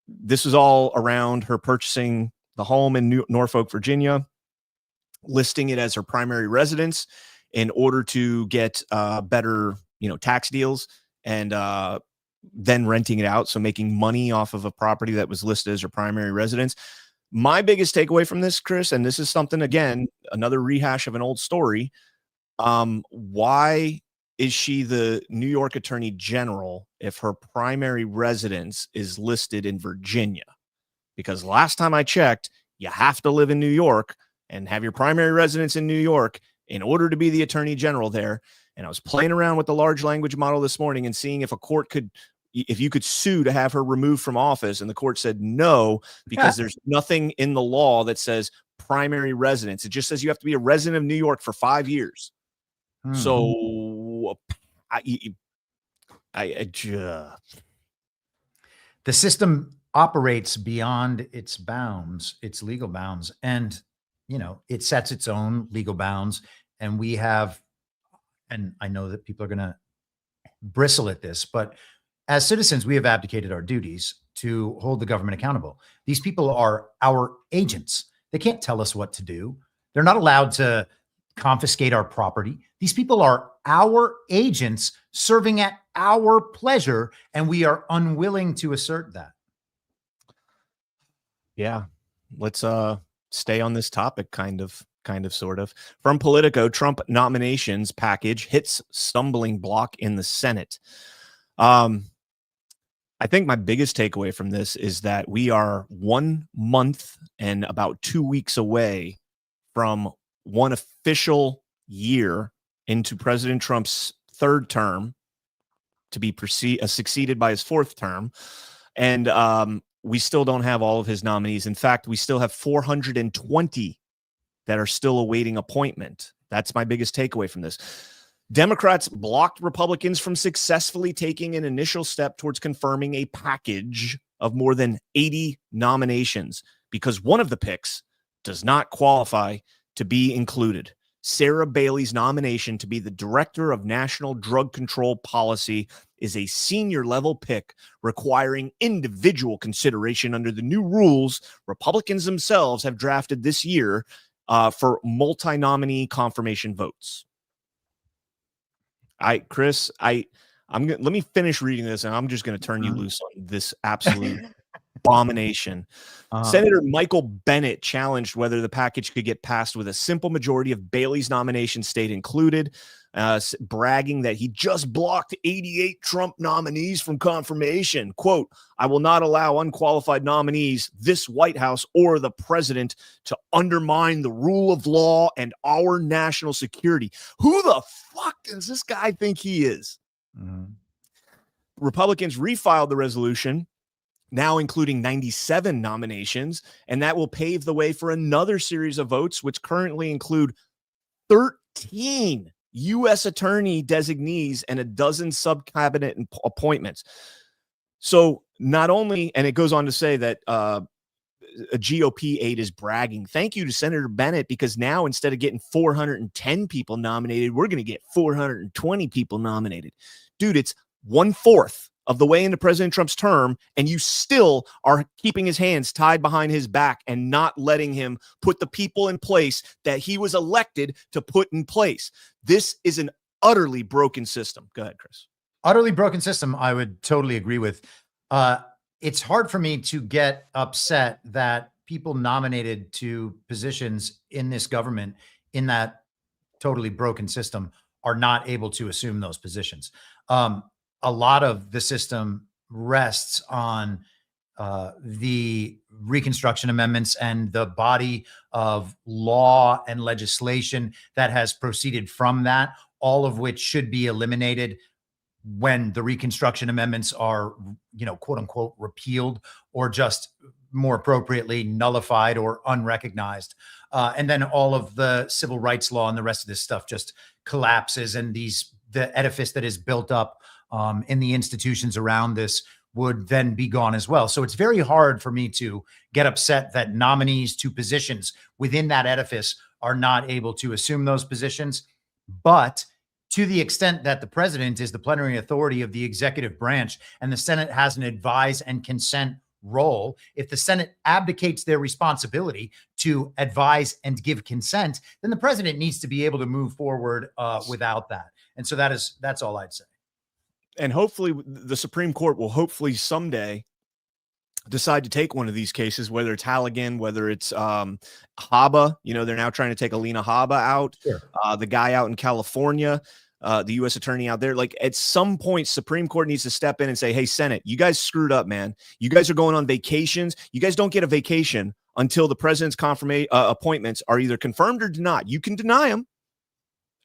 Speaker 2: This was all around her purchasing the home in Norfolk, Virginia, listing it as her primary residence in order to get better, tax deals, and then renting it out. So making money off of a property that was listed as her primary residence. My biggest takeaway from this, Chris, and this is something, again, another rehash of an old story. Why is she the New York Attorney General if her primary residence is listed in Virginia? Because last time I checked, you have to live in New York and have your primary residence in New York in order to be the Attorney General there. And I was playing around with the large language model this morning and seeing if you could sue to have her removed from office. And the court said no, because there's nothing in the law that says primary residence. It just says you have to be a resident of New York for 5 years. So
Speaker 6: the system operates beyond its bounds, its legal bounds, and it sets its own legal bounds. And we have, and I know that people are going to bristle at this, but as citizens, we have abdicated our duties to hold the government accountable. These people are our agents. They can't tell us what to do. They're not allowed to confiscate our property. These people are our agents serving at our pleasure, and we are unwilling to assert that.
Speaker 2: Yeah, let's stay on this topic, kind of, sort of. From Politico, Trump nominations package hits stumbling block in the Senate. I think my biggest takeaway from this is that we are 1 month and about 2 weeks away from one official year into President Trump's third term, to be succeeded by his fourth term. And we still don't have all of his nominees. In fact, we still have 420 that are still awaiting appointment. That's my biggest takeaway from this. Democrats blocked Republicans from successfully taking an initial step towards confirming a package of more than 80 nominations because one of the picks does not qualify to be included. Sarah Bailey's nomination to be the Director of National Drug Control Policy is a senior level pick requiring individual consideration under the new rules Republicans themselves have drafted this year for multi-nominee confirmation votes. Chris, let me finish reading this, and I'm just going to turn you loose on this absolute abomination. Senator Michael Bennet challenged whether the package could get passed with a simple majority of Bailey's nomination stayed included, bragging that he just blocked 88 Trump nominees from confirmation. Quote, "I will not allow unqualified nominees, this White House, or the president to undermine the rule of law and our national security." Who the fuck does this guy think he is? Republicans refiled the resolution, now including 97 nominations, and that will pave the way for another series of votes, which currently include 13 U.S. attorney designees and a dozen sub-cabinet appointments. So not only, and it goes on to say that a GOP aide is bragging. Thank you to Senator Bennet, because now instead of getting 410 people nominated, we're going to get 420 people nominated. Dude, it's 1/4 of the way into President Trump's term, and you still are keeping his hands tied behind his back and not letting him put the people in place that he was elected to put in place. This is an utterly broken system. Go ahead, Chris.
Speaker 6: Utterly broken system, I would totally agree with. It's hard for me to get upset that people nominated to positions in this government in that totally broken system are not able to assume those positions. A lot of the system rests on the Reconstruction Amendments and the body of law and legislation that has proceeded from that, all of which should be eliminated when the Reconstruction Amendments are, quote unquote, repealed or just more appropriately nullified or unrecognized. And then all of the civil rights law and the rest of this stuff just collapses, and the edifice that is built up in the institutions around this would then be gone as well. So it's very hard for me to get upset that nominees to positions within that edifice are not able to assume those positions. But to the extent that the president is the plenary authority of the executive branch and the Senate has an advise and consent role, if the Senate abdicates their responsibility to advise and give consent, then the president needs to be able to move forward without that. And so that's all I'd say.
Speaker 2: And hopefully the Supreme Court will hopefully someday decide to take one of these cases, whether it's Halligan, whether it's Haba. They're now trying to take Alina Haba out.
Speaker 6: Sure.
Speaker 2: The guy out in California, the U.S. attorney out there. Like, at some point, Supreme Court needs to step in and say, hey, Senate, you guys screwed up, man. You guys are going on vacations. You guys don't get a vacation until the president's appointments are either confirmed or denied. You can deny them,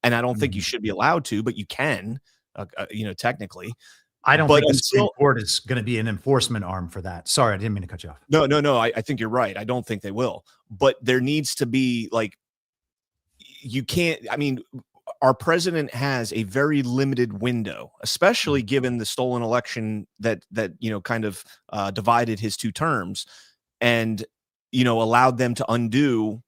Speaker 2: and I don't think you should be allowed to, but you can. Technically,
Speaker 6: I don't think the Supreme Court is going to be an enforcement arm for that. Sorry, I didn't mean to cut you off.
Speaker 2: No. I think you're right. I don't think they will, but there needs to be, like, you can't. I mean, our president has a very limited window, especially given the stolen election that kind of divided his two terms, and allowed them to undo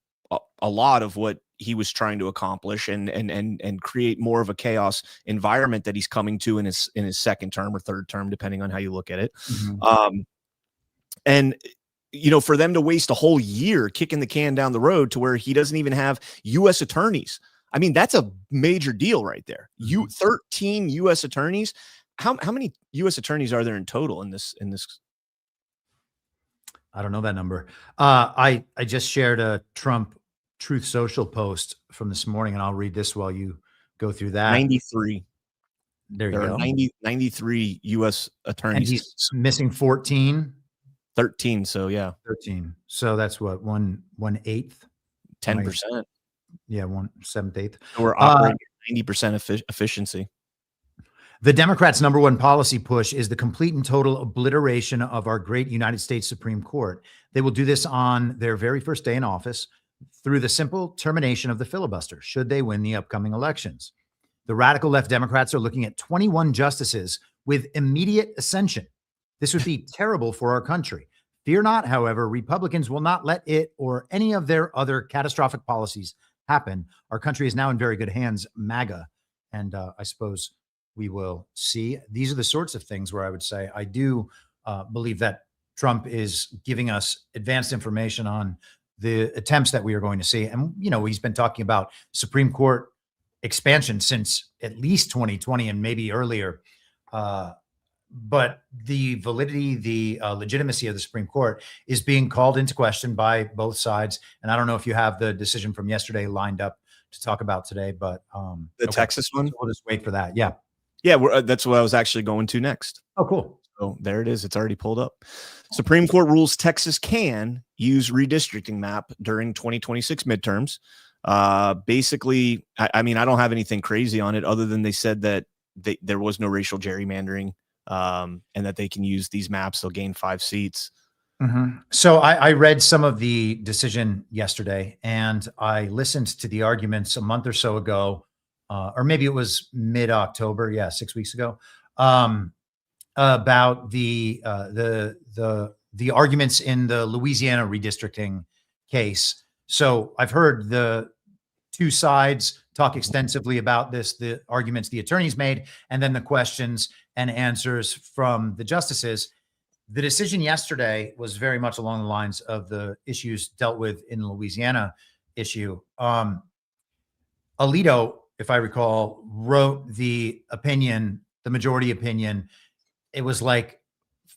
Speaker 2: a lot of what he was trying to accomplish and create more of a chaos environment that he's coming to in his second term or third term, depending on how you look at it. And for them to waste a whole year kicking the can down the road to where he doesn't even have U.S. attorneys. I mean, that's a major deal right there. 13 U.S. attorneys. How many U.S. attorneys are there in total in this?
Speaker 6: I don't know that number. I just shared a Trump Truth Social post from this morning, and I'll read this while you go through that.
Speaker 2: 93.
Speaker 6: There
Speaker 2: are
Speaker 6: go.
Speaker 2: 93 U.S. attorneys.
Speaker 6: And he's missing 14.
Speaker 2: 13. So yeah.
Speaker 6: 13. So that's what, 1/8?
Speaker 2: 10%.
Speaker 6: Yeah, 1/7/8.
Speaker 2: So we're operating at 90% efficiency.
Speaker 6: The Democrats' number one policy push is the complete and total obliteration of our great United States Supreme Court. They will do this on their very first day in office through the simple termination of the filibuster, should they win the upcoming elections. The radical left Democrats are looking at 21 justices with immediate ascension. This would be terrible for our country. Fear not, however, Republicans will not let it or any of their other catastrophic policies happen. Our country is now in very good hands, MAGA. And I suppose we will see. These are the sorts of things where I would say I do believe that Trump is giving us advanced information on the attempts that we are going to see. And, he's been talking about Supreme Court expansion since at least 2020 and maybe earlier. But the validity, the legitimacy of the Supreme Court is being called into question by both sides. And I don't know if you have the decision from yesterday lined up to talk about today, but
Speaker 2: the Texas one,
Speaker 6: so we'll just wait for that. Yeah.
Speaker 2: That's what I was actually going to next.
Speaker 6: Oh, cool.
Speaker 2: So there it is. It's already pulled up. Supreme Court rules Texas can use redistricting map during 2026 midterms. Basically, I mean, I don't have anything crazy on it other than they said that there was no racial gerrymandering, and that they can use these maps. They'll gain 5 seats.
Speaker 6: So I read some of the decision yesterday, and I listened to the arguments a month or so ago, or maybe it was mid-October. Yeah, 6 weeks ago. About the arguments in the Louisiana redistricting case. So I've heard the two sides talk extensively about this, the arguments the attorneys made, and then the questions and answers from the justices. The decision yesterday was very much along the lines of the issues dealt with in the Louisiana issue. Alito, if I recall, wrote the opinion, the majority opinion. It was like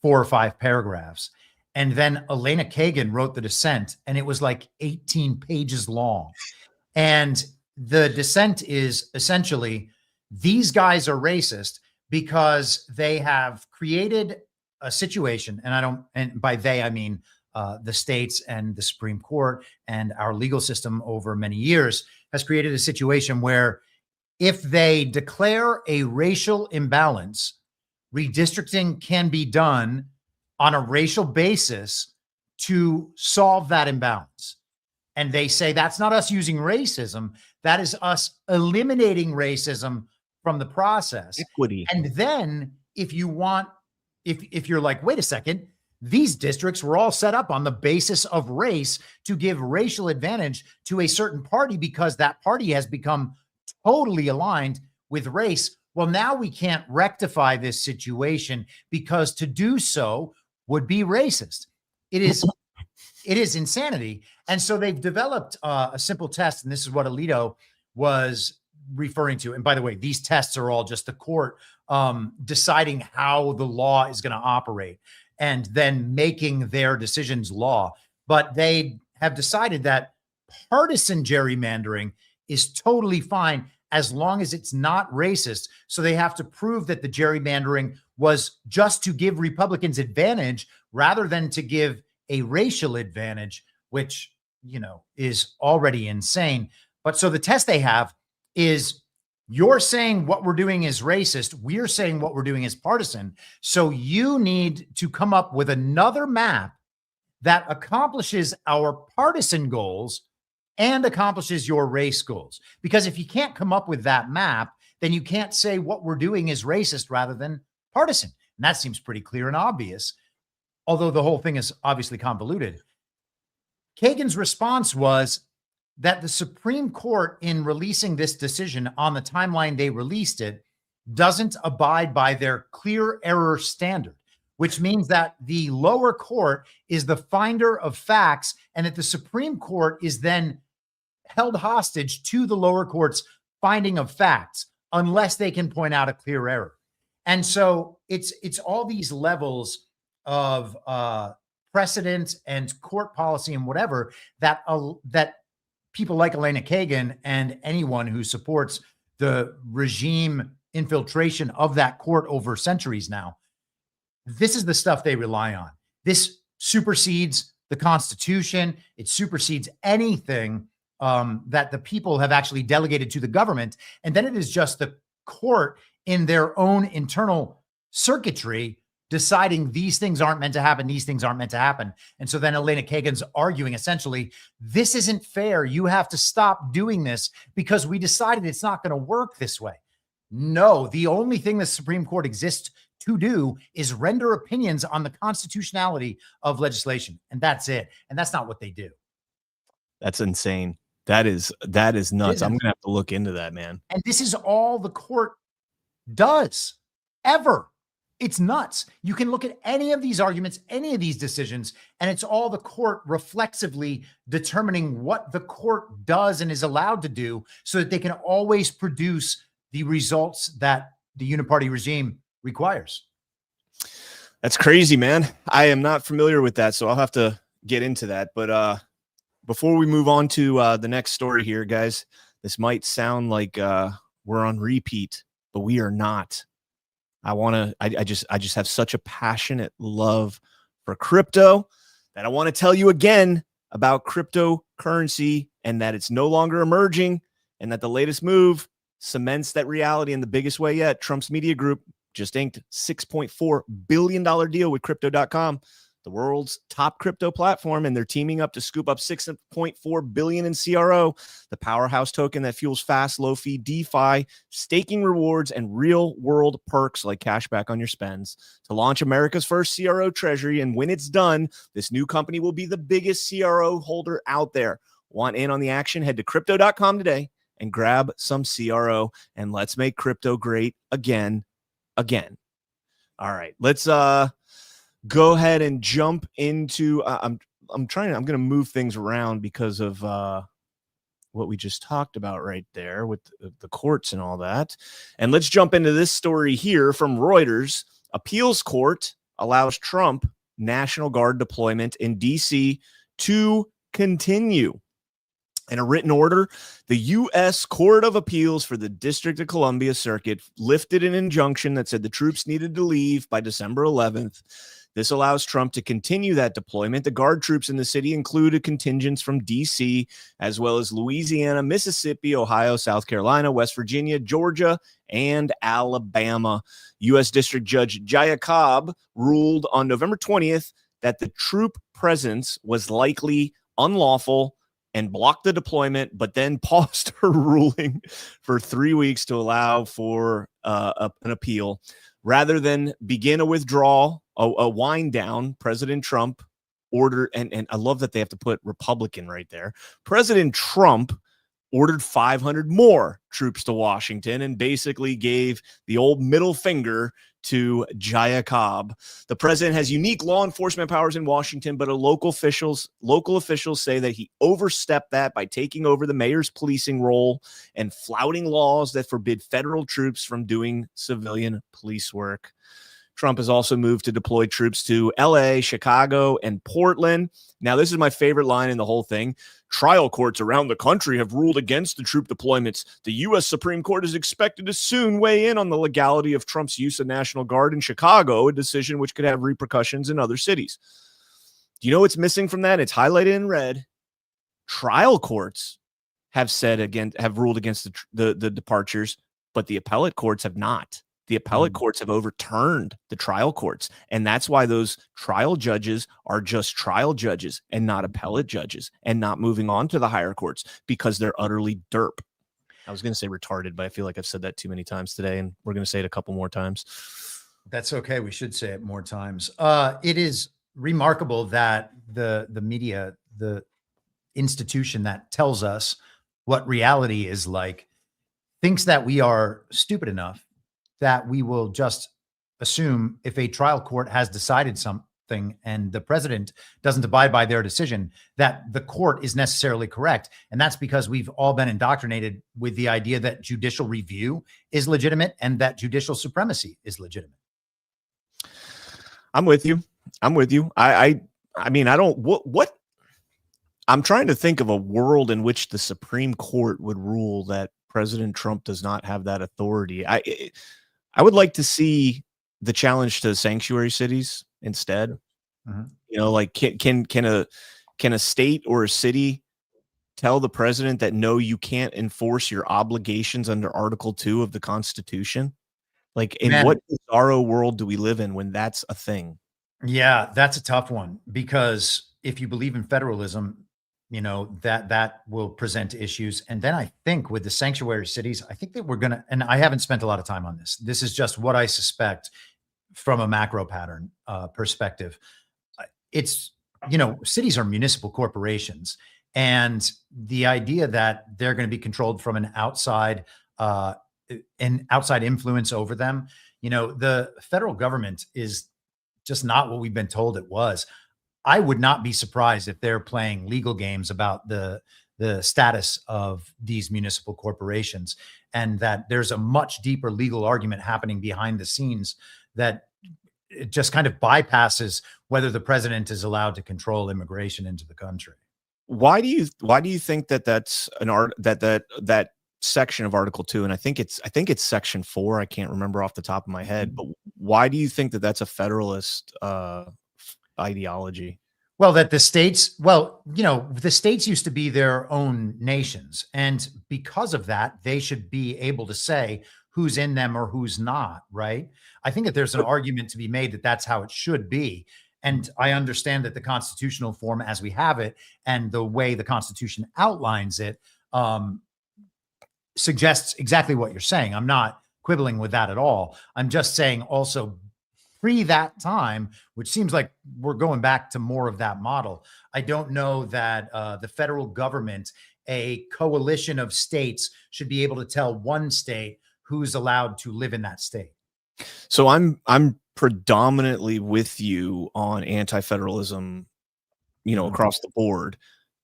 Speaker 6: 4 or 5 paragraphs. And then Elena Kagan wrote the dissent, and it was like 18 pages long. And the dissent is essentially, these guys are racist because they have created a situation, and by they, I mean the states and the Supreme Court and our legal system over many years has created a situation where if they declare a racial imbalance, redistricting can be done on a racial basis to solve that imbalance. And they say that's not us using racism. That is us eliminating racism from the process.
Speaker 2: Equity.
Speaker 6: And then if you want, if you're like, wait a second, these districts were all set up on the basis of race to give racial advantage to a certain party because that party has become totally aligned with race. Well, now we can't rectify this situation because to do so would be racist. It is insanity. And so they've developed a simple test, and this is what Alito was referring to. And by the way, these tests are all just the court deciding how the law is going to operate and then making their decisions law. But they have decided that partisan gerrymandering is totally fine as long as it's not racist. So they have to prove that the gerrymandering was just to give Republicans advantage rather than to give a racial advantage, which, you know, is already insane. But so the test they have is you're saying what we're doing is racist. We're saying what we're doing is partisan. So you need to come up with another map that accomplishes our partisan goals and accomplishes your race goals. Because if you can't come up with that map, then you can't say what we're doing is racist rather than partisan. And that seems pretty clear and obvious, although the whole thing is obviously convoluted. Kagan's response was that the Supreme Court, in releasing this decision on the timeline they released it, doesn't abide by their clear error standard, which means that the lower court is the finder of facts and that the Supreme Court is then held hostage to the lower court's finding of facts unless they can point out a clear error. And so it's all these levels of precedent and court policy and whatever that people like Elena Kagan and anyone who supports the regime infiltration of that court over centuries now, this is the stuff they rely on. This supersedes the Constitution. It supersedes anything that the people have actually delegated to the government. And then it is just the court in their own internal circuitry deciding these things aren't meant to happen, these things aren't meant to happen. And so then Elena Kagan's arguing essentially, this isn't fair. You have to stop doing this because we decided it's not going to work this way. No, the only thing the Supreme Court exists to do is render opinions on the constitutionality of legislation. And that's it. And that's not what they do.
Speaker 2: That's insane. That is nuts. I'm going to have to look into that, man.
Speaker 6: And this is all the court does ever. It's nuts. You can look at any of these arguments, any of these decisions, and it's all the court reflexively determining what the court does and is allowed to do so that they can always produce the results that the uniparty regime requires.
Speaker 2: That's crazy, man. I am not familiar with that, so I'll have to get into that. But before we move on to the next story here, guys, this might sound like we're on repeat, but we are not. I just have such a passionate love for crypto that I want to tell you again about cryptocurrency and that it's no longer emerging and that the latest move cements that reality in the biggest way yet. Trump's media group just inked $6.4 billion deal with crypto.com, the world's top crypto platform, and they're teaming up to scoop up $6.4 billion in CRO, the powerhouse token that fuels fast, low-fee DeFi, staking rewards, and real-world perks like cashback on your spends to launch America's first CRO treasury. And when it's done, this new company will be the biggest CRO holder out there. Want in on the action? Head to crypto.com today and grab some CRO, and let's make crypto great again. All right, let's go ahead and jump into I'm going to move things around because of what we just talked about right there with the courts and all that. And let's jump into this story here from Reuters. Appeals court allows Trump National Guard deployment in DC to continue. In a written order, the U.S. Court of Appeals for the District of Columbia Circuit lifted an injunction that said the troops needed to leave by December 11th. This allows Trump to continue that deployment. The Guard troops in the city include contingents from D.C., as well as Louisiana, Mississippi, Ohio, South Carolina, West Virginia, Georgia, and Alabama. U.S. District Judge Jaya Cobb ruled on November 20th that the troop presence was likely unlawful and blocked the deployment, but then paused her ruling for 3 weeks to allow for an appeal. Rather than begin a withdrawal, a wind down, President Trump ordered, and I love that they have to put Republican right there. President Trump ordered 500 more troops to Washington and basically gave the old middle finger to Jaya Cobb. The president has unique law enforcement powers in Washington, but local officials say that he overstepped that by taking over the mayor's policing role and flouting laws that forbid federal troops from doing civilian police work. Trump has also moved to deploy troops to LA, Chicago, and Portland. Now, this is my favorite line in the whole thing. Trial courts around the country have ruled against the troop deployments. The U.S. Supreme Court is expected to soon weigh in on the legality of Trump's use of National Guard in Chicago, a decision which could have repercussions in other cities. Do you know what's missing from that? It's highlighted in red. Trial courts have ruled against the departures, but the appellate courts have not. The appellate courts have overturned the trial courts, and that's why those trial judges are just trial judges and not appellate judges and not moving on to the higher courts because they're utterly derp. I was going to say retarded, but I feel like I've said that too many times today, and we're going to say it a couple more times.
Speaker 6: That's okay. We should say it more times. It is remarkable that the media, the institution that tells us what reality is like, thinks that we are stupid enough that we will just assume if a trial court has decided something and the president doesn't abide by their decision, that the court is necessarily correct. And that's because we've all been indoctrinated with the idea that judicial review is legitimate and that judicial supremacy is legitimate.
Speaker 2: I'm with you. I mean, I don't, what I'm trying to think of a world in which the Supreme Court would rule that President Trump does not have that authority. I would like to see the challenge to sanctuary cities instead. You know, like can a state or a city tell the president that no, you can't enforce your obligations under Article 2 of the Constitution? Like, in what bizarro world do we live in when that's a thing?
Speaker 6: Yeah, that's a tough one, because if you believe in federalism, you know, that will present issues. And then I think with the sanctuary cities, I think that we're going to, and I haven't spent a lot of time on this. This is just what I suspect from a macro pattern perspective. It's, you know, cities are municipal corporations, and the idea that they're going to be controlled from an outside influence over them, you know, the federal government is just not what we've been told it was. I would not be surprised if they're playing legal games about the status of these municipal corporations, and that there's a much deeper legal argument happening behind the scenes that it just kind of bypasses whether the president is allowed to control immigration into the country.
Speaker 2: Why do you think that that's that section of Article 2, and I think it's Section 4, I can't remember off the top of my head, but why do you think that that's a federalist ideology?
Speaker 6: Well, that the states, the states used to be their own nations, and because of that, they should be able to say who's in them or who's not, right? I think that there's an argument to be made that that's how it should be. And I understand that the constitutional form as we have it and the way the Constitution outlines it suggests exactly what you're saying. I'm not quibbling with that at all. I'm just saying also pre that time, which seems like we're going back to more of that model. I don't know that the federal government, a coalition of states, should be able to tell one state who's allowed to live in that state.
Speaker 2: So I'm predominantly with you on anti-federalism, you know, across the board.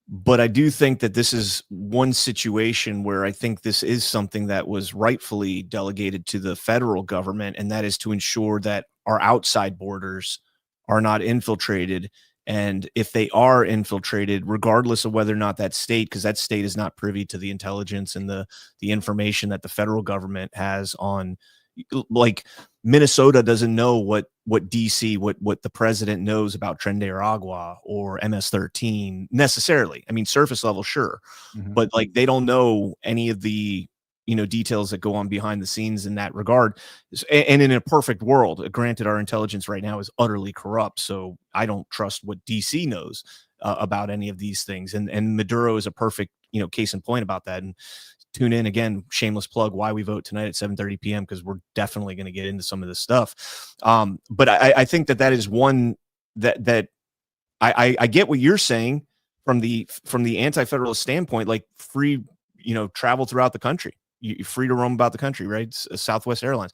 Speaker 2: But I do think that this is one situation where I think this is something that was rightfully delegated to the federal government, and that is to ensure that our outside borders are not infiltrated. And if they are infiltrated, regardless of whether or not that state, because that state is not privy to the intelligence and the information that the federal government has on, like Minnesota doesn't know what DC, what the president knows about Tren de Aragua or MS-13 necessarily. I mean, surface level, sure, but like they don't know any of the details that go on behind the scenes in that regard. And in a perfect world, granted, our intelligence right now is utterly corrupt, so I don't trust what DC knows about any of these things. And Maduro is a perfect case in point about that. And tune in again, shameless plug, why we vote tonight at 7:30 p.m. because we're definitely going to get into some of this stuff. But I think that is one that I get what you're saying from the anti-federalist standpoint, like free travel throughout the country. You're free to roam about the country, right? Southwest Airlines.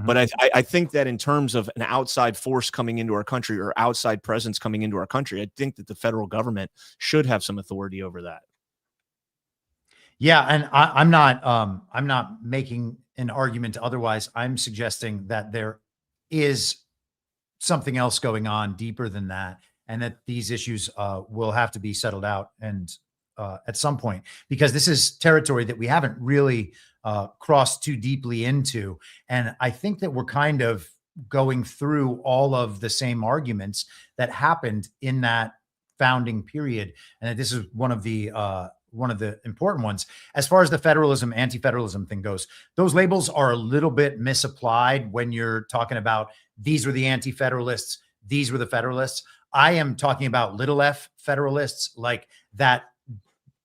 Speaker 2: But I think that in terms of an outside force coming into our country or outside presence coming into our country, I think that the federal government should have some authority over that.
Speaker 6: Yeah, and I'm not making an argument otherwise. I'm suggesting that there is something else going on deeper than that, and that these issues will have to be settled out and at some point, because this is territory that we haven't really crossed too deeply into. And I think that we're kind of going through all of the same arguments that happened in that founding period, and that this is one of the important ones. As far as the federalism, anti-federalism thing goes, those labels are a little bit misapplied when you're talking about these were the anti-federalists, these were the federalists. I am talking about little f federalists, like that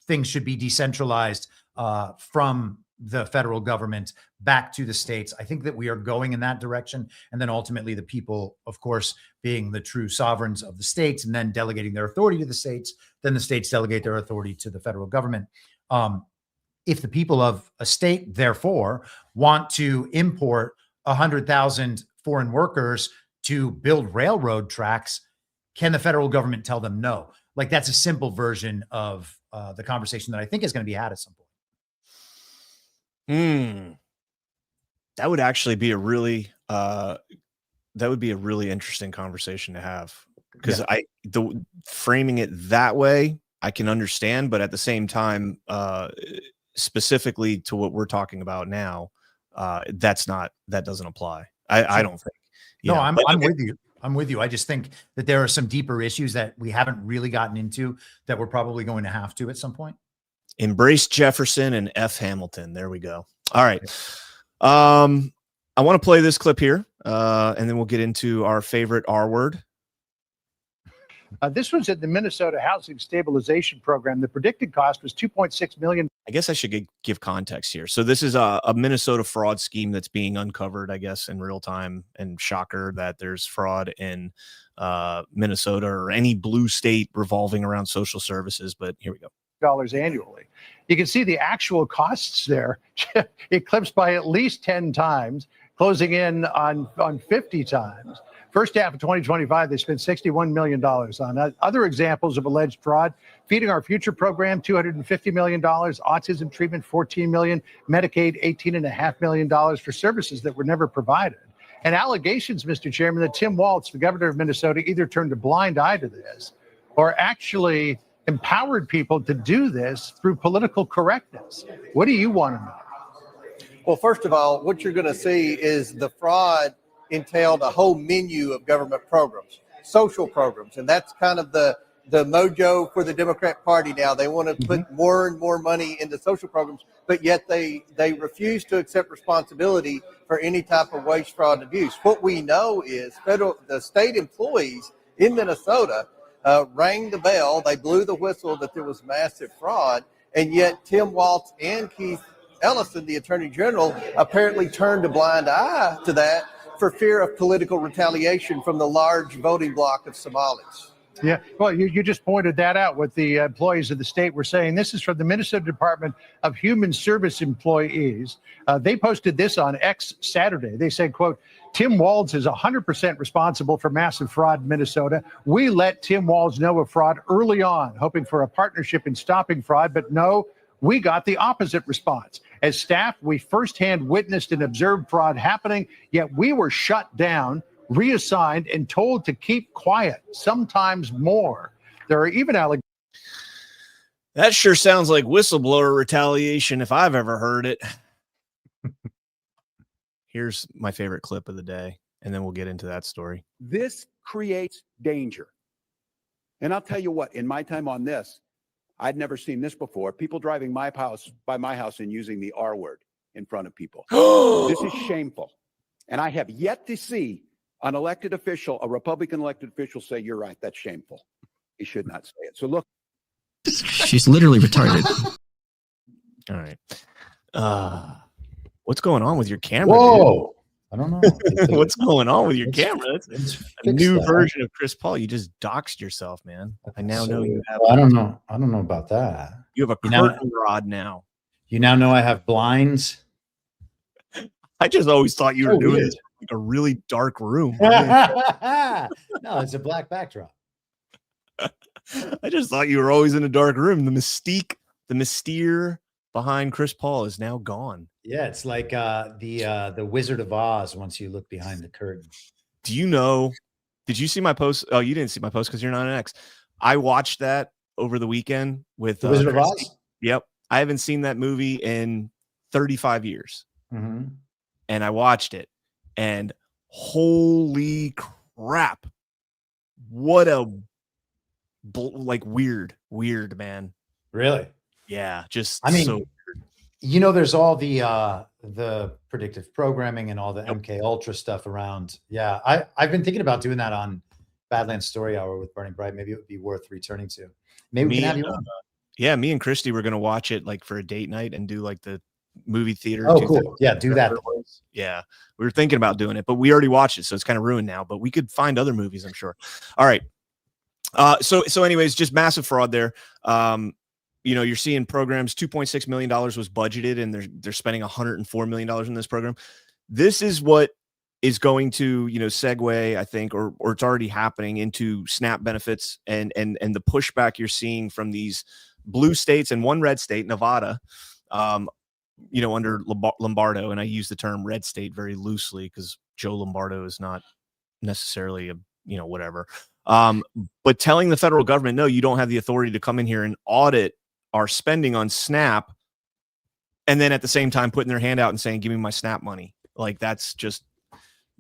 Speaker 6: things should be decentralized from the federal government back to the states. I think that we are going in that direction. And then ultimately the people, of course, being the true sovereigns of the states and then delegating their authority to the states, then the states delegate their authority to the federal government. If the people of a state, therefore, want to import 100,000 foreign workers to build railroad tracks, can the federal government tell them no? Like, that's a simple version of the conversation that I think is going to be had at some point.
Speaker 2: That would actually be a really interesting conversation to have, because framing it that way I can understand, but at the same time, specifically to what we're talking about now, that doesn't apply. I don't think.
Speaker 6: I'm with you. I'm with you. I just think that there are some deeper issues that we haven't really gotten into that we're probably going to have to at some point.
Speaker 2: Embrace Jefferson and F. Hamilton. There we go. All right. I want to play this clip here, and then we'll get into our favorite R word.
Speaker 1: This was at the Minnesota Housing Stabilization Program. The predicted cost was $2.6 million.
Speaker 2: I guess I should give context here. So this is a Minnesota fraud scheme that's being uncovered, I guess, in real time. And shocker that there's fraud in Minnesota or any blue state revolving around social services. But here we go.
Speaker 1: Dollars annually. You can see the actual costs there eclipsed by at least 10 times, closing in on 50 times. First half of 2025, they spent $61 million on that. Other examples of alleged fraud: Feeding Our Future program, $250 million, autism treatment, $14 million, Medicaid, $18.5 million for services that were never provided. And allegations, Mr. Chairman, that Tim Walz, the governor of Minnesota, either turned a blind eye to this or actually empowered people to do this through political correctness. What do you want to know?
Speaker 9: Well, first of all, what you're going to see is the fraud entailed a whole menu of government programs, social programs, and that's kind of the mojo for the Democrat Party now. They want to put more and more money into social programs, but yet they refuse to accept responsibility for any type of waste, fraud, and abuse. What we know is the state employees in Minnesota rang the bell, they blew the whistle that there was massive fraud, and yet Tim Walz and Keith Ellison, the Attorney General, apparently turned a blind eye to that for fear of political retaliation from the large voting bloc of Somalis.
Speaker 1: Yeah, well, you just pointed that out. What the employees of the state were saying. This is from the Minnesota Department of Human Service employees. They posted this on X Saturday. They said, quote, Tim Walz is 100% responsible for massive fraud in Minnesota. We let Tim Walz know of fraud early on, hoping for a partnership in stopping fraud, but no, we got the opposite response. As staff, we firsthand witnessed and observed fraud happening, yet we were shut down, reassigned, and told to keep quiet, sometimes more. There are even allegations.
Speaker 2: That sure sounds like whistleblower retaliation if I've ever heard it. Here's my favorite clip of the day, and then we'll get into that story.
Speaker 10: This creates danger. And I'll tell you what, in my time on this, I'd never seen this before. People driving by my house and using the R word in front of people. This is shameful. And I have yet to see an elected official, a Republican elected official, say, you're right, that's shameful. He should not say it. So look.
Speaker 11: She's literally retarded.
Speaker 2: All right. What's going on with your camera?
Speaker 12: Whoa. Dude? I don't know.
Speaker 2: What's going on with your camera? That's a new
Speaker 12: that.
Speaker 2: version of Chris Paul. You just doxed yourself, man. I now know you have.
Speaker 12: Well, I don't know. I don't know about that.
Speaker 2: You have a curtain rod now.
Speaker 12: You now know I have blinds.
Speaker 2: I just always thought you were doing this in like a really dark room.
Speaker 12: No, it's a black backdrop.
Speaker 2: I just thought you were always in a dark room. The mystere behind Chris Paul is now gone.
Speaker 12: Yeah, it's like the Wizard of Oz once you look behind the curtain.
Speaker 2: Do you know? Did you see my post? Oh, you didn't see my post because you're not an X. I watched that over the weekend with
Speaker 12: the Wizard of Oz.
Speaker 2: Yep, I haven't seen that movie in 35 years,
Speaker 12: mm-hmm.
Speaker 2: and I watched it, and holy crap, what a weird man.
Speaker 12: Really?
Speaker 2: Yeah, just
Speaker 12: I mean,
Speaker 2: so
Speaker 12: you know, there's all the predictive programming and all the MK Ultra stuff around. Yeah, I've been thinking about doing that on Badlands Story Hour with Burning Bright. Maybe it would be worth returning to. Maybe we can have you on.
Speaker 2: Yeah, me and Christy were gonna watch it like for a date night and do like the movie theater.
Speaker 12: Oh, cool. Yeah, do that.
Speaker 2: Yeah, we were thinking about doing it, but we already watched it, so it's kind of ruined now. But we could find other movies, I'm sure. All right. So anyways, just massive fraud there. You know, you're seeing programs, $2.6 million was budgeted, and they're spending $104 million in this program. This is what is going to, you know, segue, I think, or it's already happening into SNAP benefits and the pushback you're seeing from these blue states and one red state, Nevada, you know, under Lombardo. And I use the term red state very loosely because Joe Lombardo is not necessarily a, you know, whatever. But telling the federal government, no, you don't have the authority to come in here and audit our spending on SNAP, and then at the same time putting their hand out and saying, give me my SNAP money. Like, that's just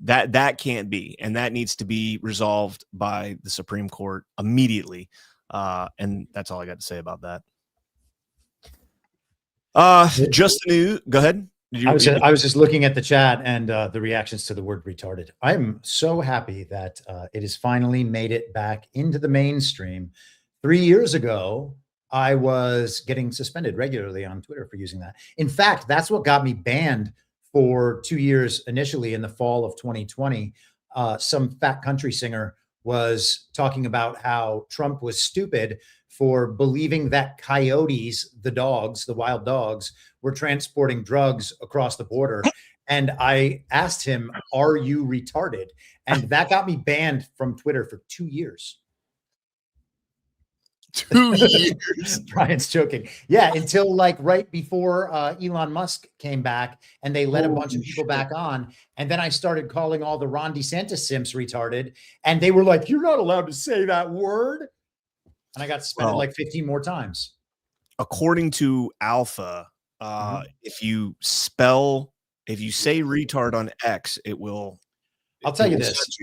Speaker 2: that can't be, and that needs to be resolved by the Supreme Court immediately. And that's all I got to say about that. Just the news. Go ahead.
Speaker 12: I was just looking at the chat and the reactions to the word retarded. I'm so happy that it has finally made it back into the mainstream. 3 years ago, I was getting suspended regularly on Twitter for using that. In fact, that's what got me banned for 2 years initially in the fall of 2020. Some fat country singer was talking about how Trump was stupid for believing that coyotes, the dogs, the wild dogs, were transporting drugs across the border. And I asked him, are you retarded? And that got me banned from Twitter for 2 years.
Speaker 2: 2 years.
Speaker 12: Brian's joking. Yeah, until like right before Elon Musk came back and they let a bunch of people back on. And then I started calling all the Ron DeSantis simps retarded. And they were like, you're not allowed to say that word. And I got suspended like 15 more times.
Speaker 2: According to Alpha, if you say retard on X, it will.
Speaker 12: I'll tell you this.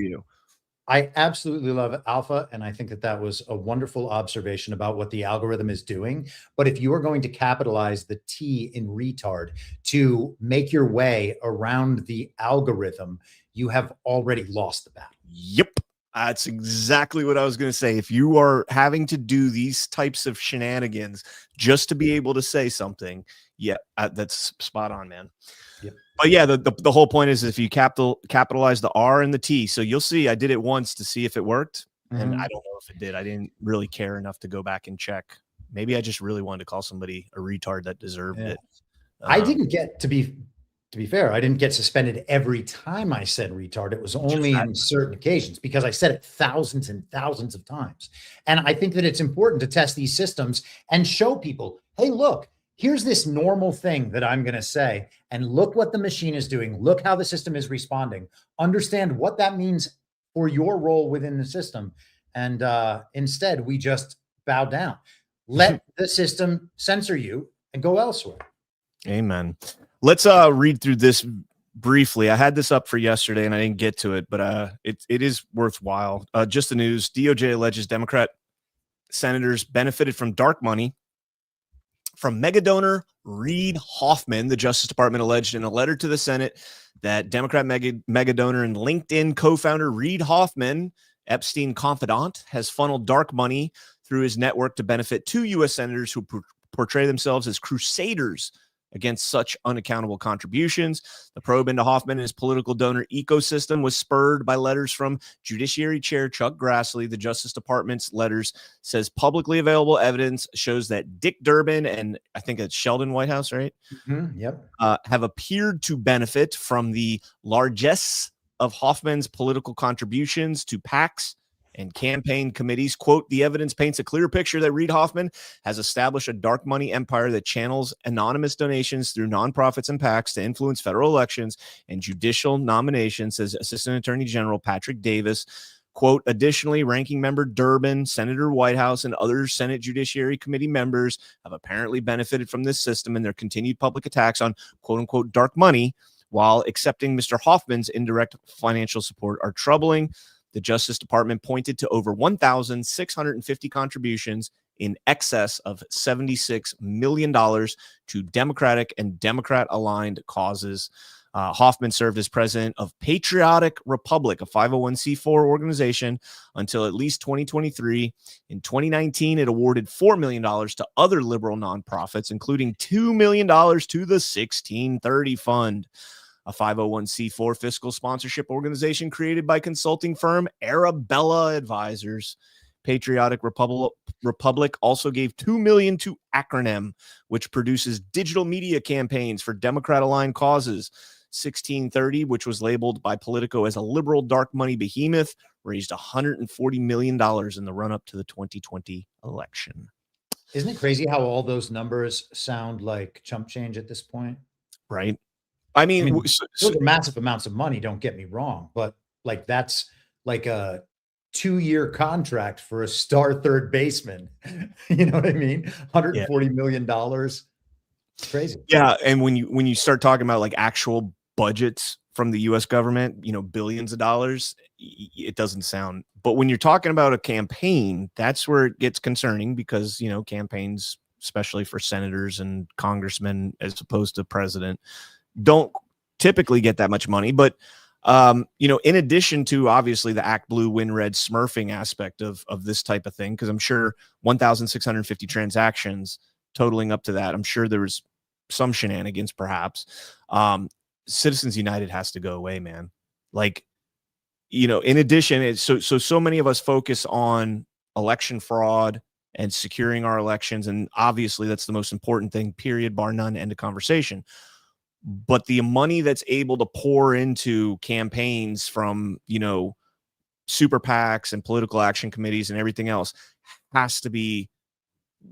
Speaker 12: I absolutely love Alpha, and I think that was a wonderful observation about what the algorithm is doing. But if you are going to capitalize the T in retard to make your way around the algorithm, you have already lost the battle.
Speaker 2: Yep. That's exactly what I was going to say. If you are having to do these types of shenanigans just to be able to say something, yeah, that's spot on, man.
Speaker 12: Yep.
Speaker 2: But yeah, the whole point is if you capitalize the R and the T. So you'll see, I did it once to see if it worked, and I don't know if it did. I didn't really care enough to go back and check. Maybe I just really wanted to call somebody a retard that deserved it.
Speaker 12: I didn't get to be fair, I didn't get suspended every time I said retard. It was only on certain occasions because I said it thousands and thousands of times. And I think that it's important to test these systems and show people, hey, look, here's this normal thing that I'm going to say. And look what the machine is doing. Look how the system is responding. Understand what that means for your role within the system. And instead, we just bow down. Let the system censor you and go elsewhere.
Speaker 2: Amen. Let's read through this briefly. I had this up for yesterday and I didn't get to it, but it is worthwhile. Just the news. DOJ alleges Democrat senators benefited from dark money from mega donor Reid Hoffman. The Justice Department alleged in a letter to the Senate that Democrat mega donor and LinkedIn co-founder Reid Hoffman, Epstein confidant, has funneled dark money through his network to benefit two U.S. senators who portray themselves as crusaders against such unaccountable contributions. The probe into Hoffman and his political donor ecosystem was spurred by letters from Judiciary Chair Chuck Grassley. The Justice Department's letters says publicly available evidence shows that Dick Durbin and I think it's Sheldon Whitehouse, right?
Speaker 12: Yep.
Speaker 2: Have appeared to benefit from the largesse of Hoffman's political contributions to PACs and campaign committees. Quote, the evidence paints a clear picture that Reid Hoffman has established a dark money empire that channels anonymous donations through nonprofits and PACs to influence federal elections and judicial nominations, says Assistant Attorney General Patrick Davis. Quote, additionally, ranking member Durbin, Senator Whitehouse, and other Senate Judiciary Committee members have apparently benefited from this system, and their continued public attacks on quote unquote dark money while accepting Mr. Hoffman's indirect financial support are troubling. The Justice Department pointed to over 1,650 contributions in excess of $76 million to Democratic and Democrat-aligned causes. Hoffman served as president of Patriotic Republic, a 501c4 organization, until at least 2023. In 2019, it awarded $4 million to other liberal nonprofits, including $2 million to the 1630 Fund, a 501c4 fiscal sponsorship organization created by consulting firm Arabella Advisors. Patriotic Republic also gave $2 million to Acronym, which produces digital media campaigns for Democrat-aligned causes. 1630, which was labeled by Politico as a liberal dark money behemoth, raised $140 million in the run-up to the 2020 election.
Speaker 12: Isn't it crazy how all those numbers sound like chump change at this point?
Speaker 2: Right. I mean,
Speaker 12: those are massive amounts of money, don't get me wrong, but like that's like a 2-year contract for a star third baseman. You know what I mean? $140 million. It's crazy.
Speaker 2: Yeah, and when you start talking about like actual budgets from the US government, billions of dollars, it doesn't sound. But when you're talking about a campaign, that's where it gets concerning because, campaigns, especially for senators and congressmen as opposed to president, don't typically get that much money. But in addition to obviously the act blue, win red smurfing aspect of this type of thing, because I'm sure 1,650 transactions totaling up to that, I'm sure there was some shenanigans perhaps. Citizens United has to go away, man. Like, in addition, it's so many of us focus on election fraud and securing our elections. And obviously that's the most important thing, period, bar none, end of conversation. But the money that's able to pour into campaigns from, super PACs and political action committees and everything else has to be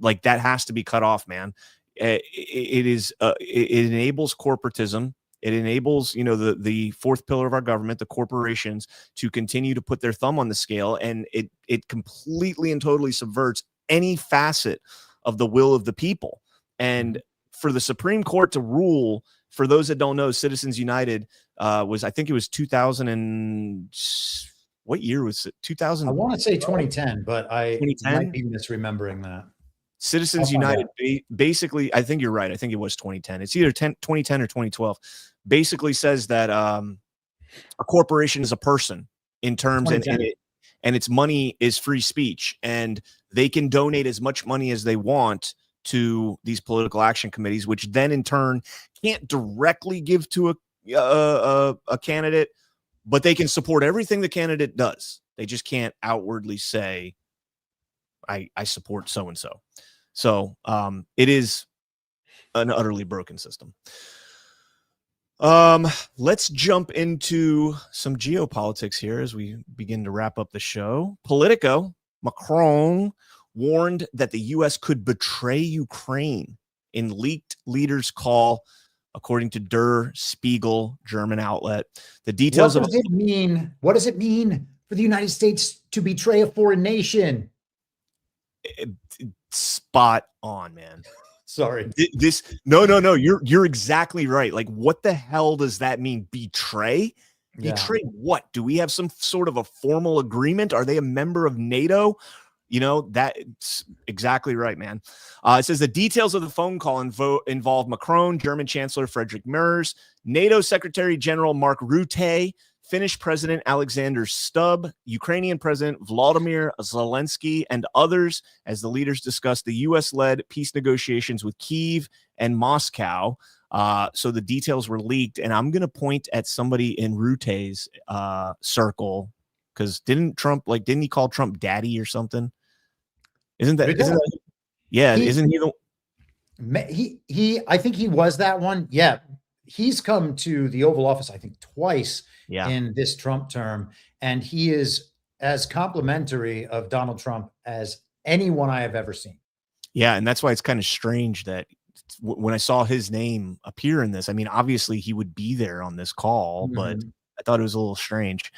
Speaker 2: like, that has to be cut off, man. It enables corporatism. It enables, the fourth pillar of our government, the corporations, to continue to put their thumb on the scale. And it completely and totally subverts any facet of the will of the people. And for the Supreme Court to rule, for those that don't know, Citizens United was, I think it was 2000 and what year was it? 2000.
Speaker 12: I want to say 2010, but I might be misremembering that.
Speaker 2: Citizens United basically, I think you're right. I think it was 2010. It's either 2010 or 2012. Basically says that a corporation is a person in terms and its money is free speech, and they can donate as much money as they want to these political action committees, which then in turn can't directly give to a candidate, but they can support everything the candidate does. They just can't outwardly say, I support so-and-so. So it is an utterly broken system. Let's jump into some geopolitics here as we begin to wrap up the show. Politico, Macron warned that the U.S. could betray Ukraine in leaked leaders' call, according to Der Spiegel, German outlet. The details
Speaker 12: What does it mean for the United States to betray a foreign nation?
Speaker 2: Spot on, man.
Speaker 12: Sorry.
Speaker 2: No. You're exactly right. Like, what the hell does that mean? Betray?
Speaker 12: Yeah.
Speaker 2: Betray what? Do we have some sort of a formal agreement? Are they a member of NATO? That's exactly right, man. It says the details of the phone call involve Macron, German Chancellor Friedrich Merz, NATO Secretary General Mark Rutte, Finnish President Alexander Stubb, Ukrainian President Volodymyr Zelensky, and others as the leaders discussed the U.S.-led peace negotiations with Kyiv and Moscow. So the details were leaked, and I'm going to point at somebody in Rutte's circle, because didn't he call Trump daddy or something? Isn't that yeah, isn't he
Speaker 12: I think he was that one. Yeah. He's come to the Oval Office, I think, twice in this Trump term, and he is as complimentary of Donald Trump as anyone I have ever seen.
Speaker 2: Yeah, and that's why it's kind of strange that when I saw his name appear in this, I mean, obviously he would be there on this call, but I thought it was a little strange.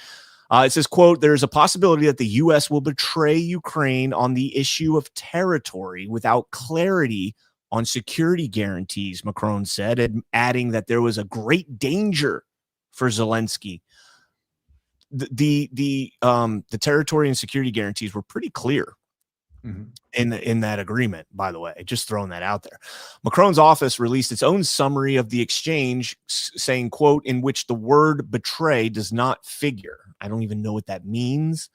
Speaker 2: It says, quote, "There is a possibility that the U.S. will betray Ukraine on the issue of territory without clarity on security guarantees," Macron said, adding that there was a great danger for Zelensky. The territory and security guarantees were pretty clear in that agreement, by the way, just throwing that out there. Macron's office released its own summary of the exchange, saying, quote, "in which the word betray does not figure." I don't even know what that means.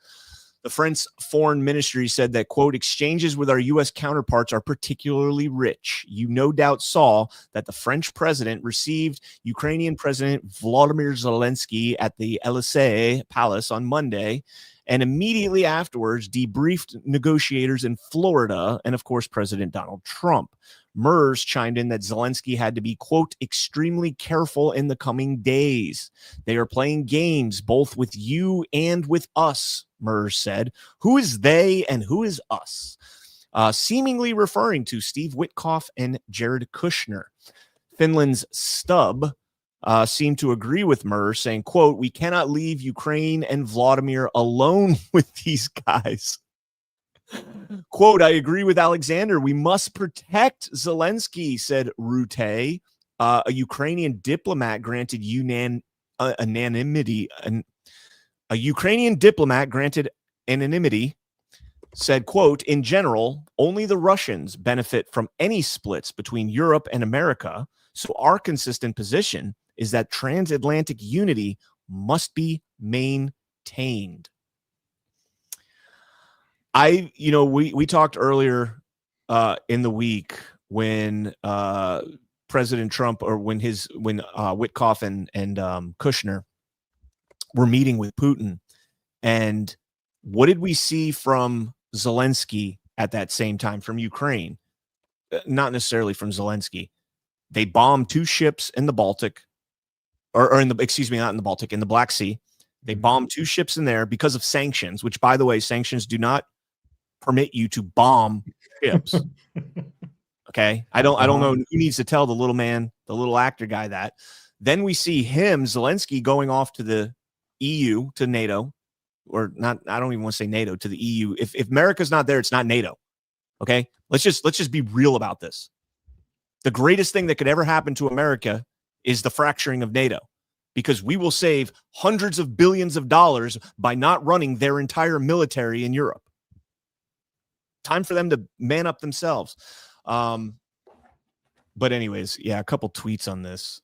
Speaker 2: The French foreign ministry said that, quote, "exchanges with our U.S. counterparts are particularly rich. You no doubt saw that the French president received Ukrainian President Volodymyr Zelensky at the Élysée Palace on Monday, and immediately afterwards debriefed negotiators in Florida and, of course, President Donald Trump." Merz chimed in that Zelensky had to be, quote, "extremely careful in the coming days. They are playing games both with you and with us," Merz said. "Who is they and who is us?" Seemingly referring to Steve Witkoff and Jared Kushner. Finland's Stubb seemed to agree with Merz, saying, quote, "we cannot leave Ukraine and Vladimir alone with these guys." Quote, "I agree with Alexander. We must protect Zelensky," said Rutte. A Ukrainian diplomat granted anonymity. A Ukrainian diplomat granted anonymity said, quote, "in general, only the Russians benefit from any splits between Europe and America. So our consistent position is that transatlantic unity must be maintained." We talked earlier in the week when President Trump, or when Witkoff and Kushner were meeting with Putin, and what did we see from Zelensky at that same time, from Ukraine? Not necessarily from Zelensky. They bombed 2 ships in the Baltic, or in the, excuse me, not in the Baltic, in the Black Sea. They bombed 2 ships in there because of sanctions, which, by the way, sanctions do not permit you to bomb ships. Okay. I don't know who needs to tell the little man, the little actor guy, that. Then we see Zelensky, going off to the EU, to NATO, or not. I don't even want to say NATO, to the EU. If America's not there, it's not NATO. Okay. Let's just be real about this. The greatest thing that could ever happen to America is the fracturing of NATO, because we will save hundreds of billions of dollars by not running their entire military in Europe. Time for them to man up themselves. But anyways, yeah, a couple tweets on this.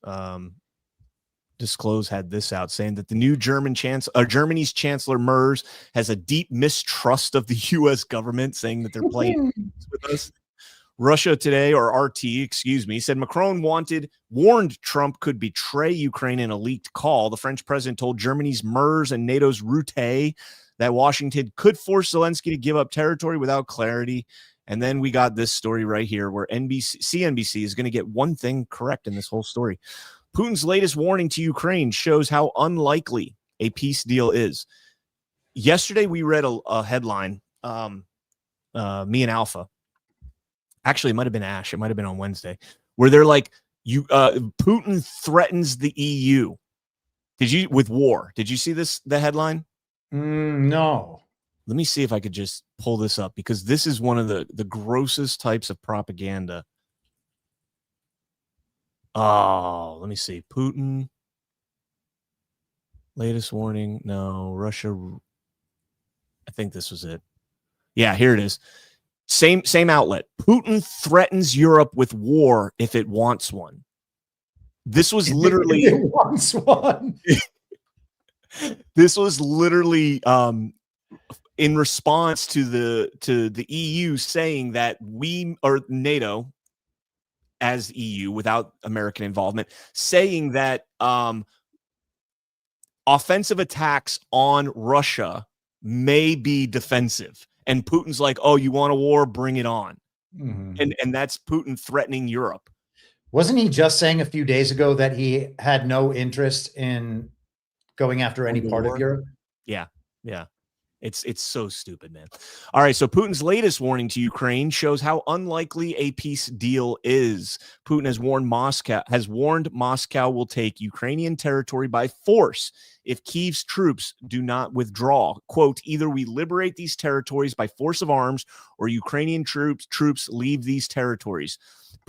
Speaker 2: Disclose had this out, saying that the new Germany's Chancellor Merz has a deep mistrust of the U.S. government, saying that they're playing with us. Russia Today, or RT, excuse me, said Macron warned Trump could betray Ukraine in a leaked call. The French president told Germany's Merz and NATO's Rutte that Washington could force Zelensky to give up territory without clarity. And then we got this story right here, where CNBC is going to get one thing correct in this whole story. Putin's latest warning to Ukraine shows how unlikely a peace deal is. Yesterday, we read a headline, me and Alpha. Actually, it might have been Ash. It might have been on Wednesday, where they're like, Putin threatens the EU. With war? Did you see the headline?
Speaker 12: No.
Speaker 2: Let me see if I could just pull this up, because this is one of the grossest types of propaganda Oh, let me see. Putin. Latest warning. No, Russia. I think this was it. Yeah, here it is. Same outlet. Putin threatens Europe with war if it wants one. This was literally
Speaker 12: If it wants one.
Speaker 2: This was literally in response to the EU saying that we, or NATO as EU without American involvement, saying that offensive attacks on Russia may be defensive. And Putin's like, oh, you want a war? Bring it on.
Speaker 12: Mm-hmm.
Speaker 2: And that's Putin threatening Europe.
Speaker 12: Wasn't he just saying a few days ago that he had no interest in going after any part of Europe?
Speaker 2: Yeah. Yeah. It's so stupid, man. All right. So Putin's latest warning to Ukraine shows how unlikely a peace deal is. Putin has warned Moscow will take Ukrainian territory by force if Kyiv's troops do not withdraw. Quote, either we liberate these territories by force of arms or Ukrainian troops leave these territories,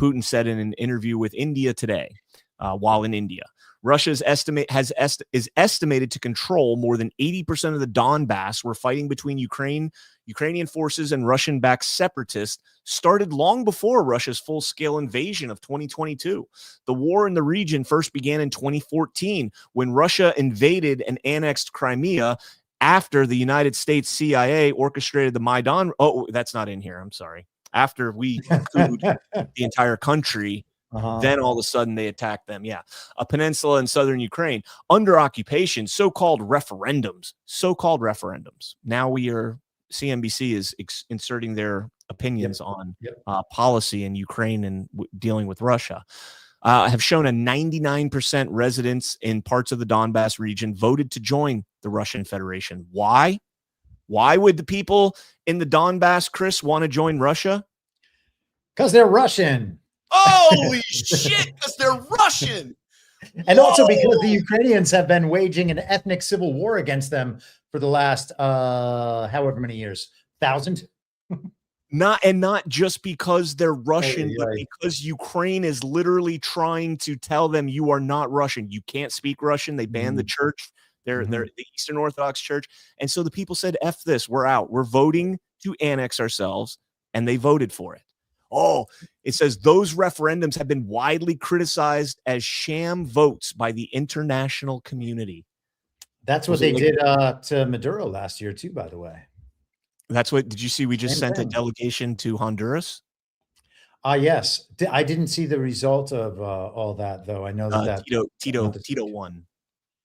Speaker 2: Putin said in an interview with India today while in India. Russia is estimated to control more than 80% of the Donbass, where fighting between Ukrainian forces and Russian-backed separatists started long before Russia's full-scale invasion of 2022. The war in the region first began in 2014 when Russia invaded and annexed Crimea after the United States CIA orchestrated the Maidan. Oh, that's not in here. I'm sorry. After we couped the entire country. Then all of a sudden they attacked them. Yeah. A peninsula in southern Ukraine under occupation, so-called referendums. Now CNBC is inserting their opinions on policy in Ukraine and dealing with Russia. Have shown a 99% residents in parts of the Donbass region voted to join the Russian Federation. Why? Why would the people in the Donbass, Chris, want to join Russia?
Speaker 12: Because they're Russian.
Speaker 2: Holy shit, because they're Russian.
Speaker 12: And also because the Ukrainians have been waging an ethnic civil war against them for the last however many years. 1,000?
Speaker 2: Not just because they're Russian, but because Ukraine is literally trying to tell them you are not Russian. You can't speak Russian. They banned the church. They're the Eastern Orthodox Church. And so the people said, F this, we're out. We're voting to annex ourselves. And they voted for it. Oh, it says those referendums have been widely criticized as sham votes by the international community.
Speaker 12: That's what they did to Maduro last year, too, by the way.
Speaker 2: That's what, did you see? We just sent a delegation to Honduras.
Speaker 12: Yes. I didn't see the result of all that, though. I know that
Speaker 2: Tito won.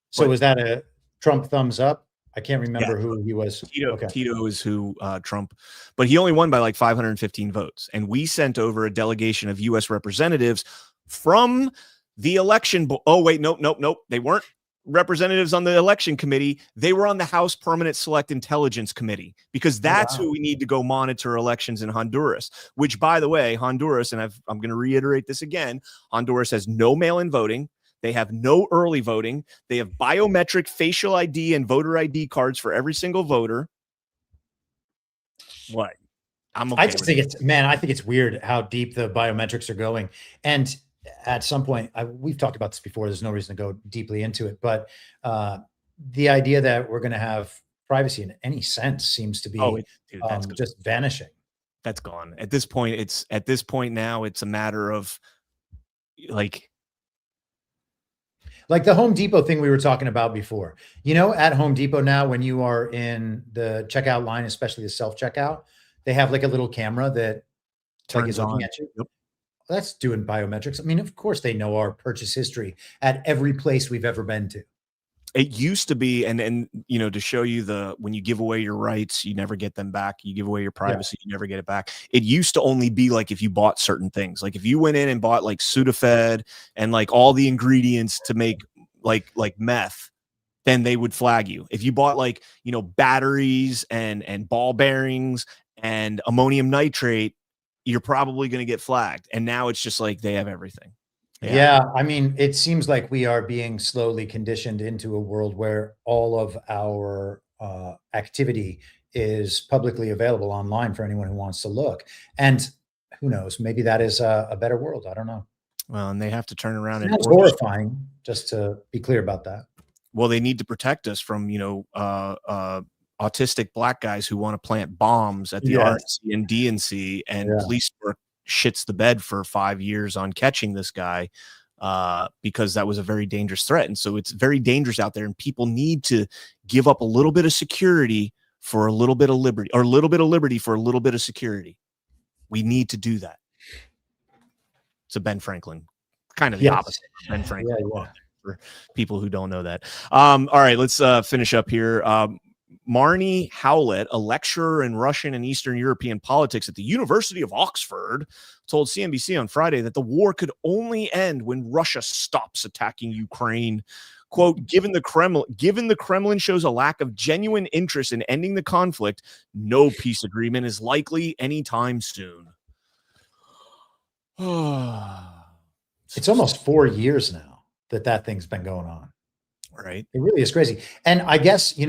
Speaker 12: So was that a Trump thumbs up? I can't remember who he was.
Speaker 2: Tito is who Trump, but he only won by like 515 votes. And we sent over a delegation of U.S. representatives from the election. Oh, wait, nope. They weren't representatives on the election committee. They were on the House Permanent Select Intelligence Committee, because that's who we need to go monitor elections in Honduras, which, by the way, Honduras, and I'm going to reiterate this again, Honduras has no mail-in voting. They have no early voting. They have biometric facial ID and voter ID cards for every single voter. What? I'm okay.
Speaker 12: I just think I think it's weird how deep the biometrics are going. And at some point, we've talked about this before. There's no reason to go deeply into it, but the idea that we're going to have privacy in any sense seems to be just vanishing.
Speaker 2: That's gone. At this point now, it's a matter of
Speaker 12: like the Home Depot thing we were talking about before. You know, at Home Depot now, when you are in the checkout line, especially the self-checkout, they have like a little camera that is looking at you. Yep. Well, that's doing biometrics. I mean, of course they know our purchase history at every place we've ever been to.
Speaker 2: It used to be, and you know, to show you when you give away your rights, you never get them back. You give away your privacy, you never get it back. It used to only be like if you bought certain things, like if you went in and bought like Sudafed and like all the ingredients to make like meth, then they would flag you. If you bought like, you know, batteries and ball bearings and ammonium nitrate, you're probably going to get flagged. And now it's just like they have everything.
Speaker 12: Yeah, I mean, it seems like we are being slowly conditioned into a world where all of our activity is publicly available online for anyone who wants to look. And who knows, maybe that is a better world. I don't know.
Speaker 2: Well, and they have to turn around and
Speaker 12: That's horrifying, just to be clear about that.
Speaker 2: Well, they need to protect us from, autistic black guys who want to plant bombs at the RNC and DNC, and police work shits the bed for 5 years on catching this guy because that was a very dangerous threat. And so it's very dangerous out there, and people need to give up a little bit of security for a little bit of liberty, or a little bit of liberty for a little bit of security. We need to do that. It's a Ben Franklin, kind of the opposite of Ben Franklin. For people who don't know that. All right, let's finish up here. Marnie Howlett, a lecturer in Russian and Eastern European politics at the University of Oxford, told CNBC on Friday that the war could only end when Russia stops attacking Ukraine. Quote, given the Kremlin shows a lack of genuine interest in ending the conflict, no peace agreement is likely anytime soon.
Speaker 12: It's almost 4 years now that thing's been going on.
Speaker 2: Right.
Speaker 12: It really is crazy. And I guess, we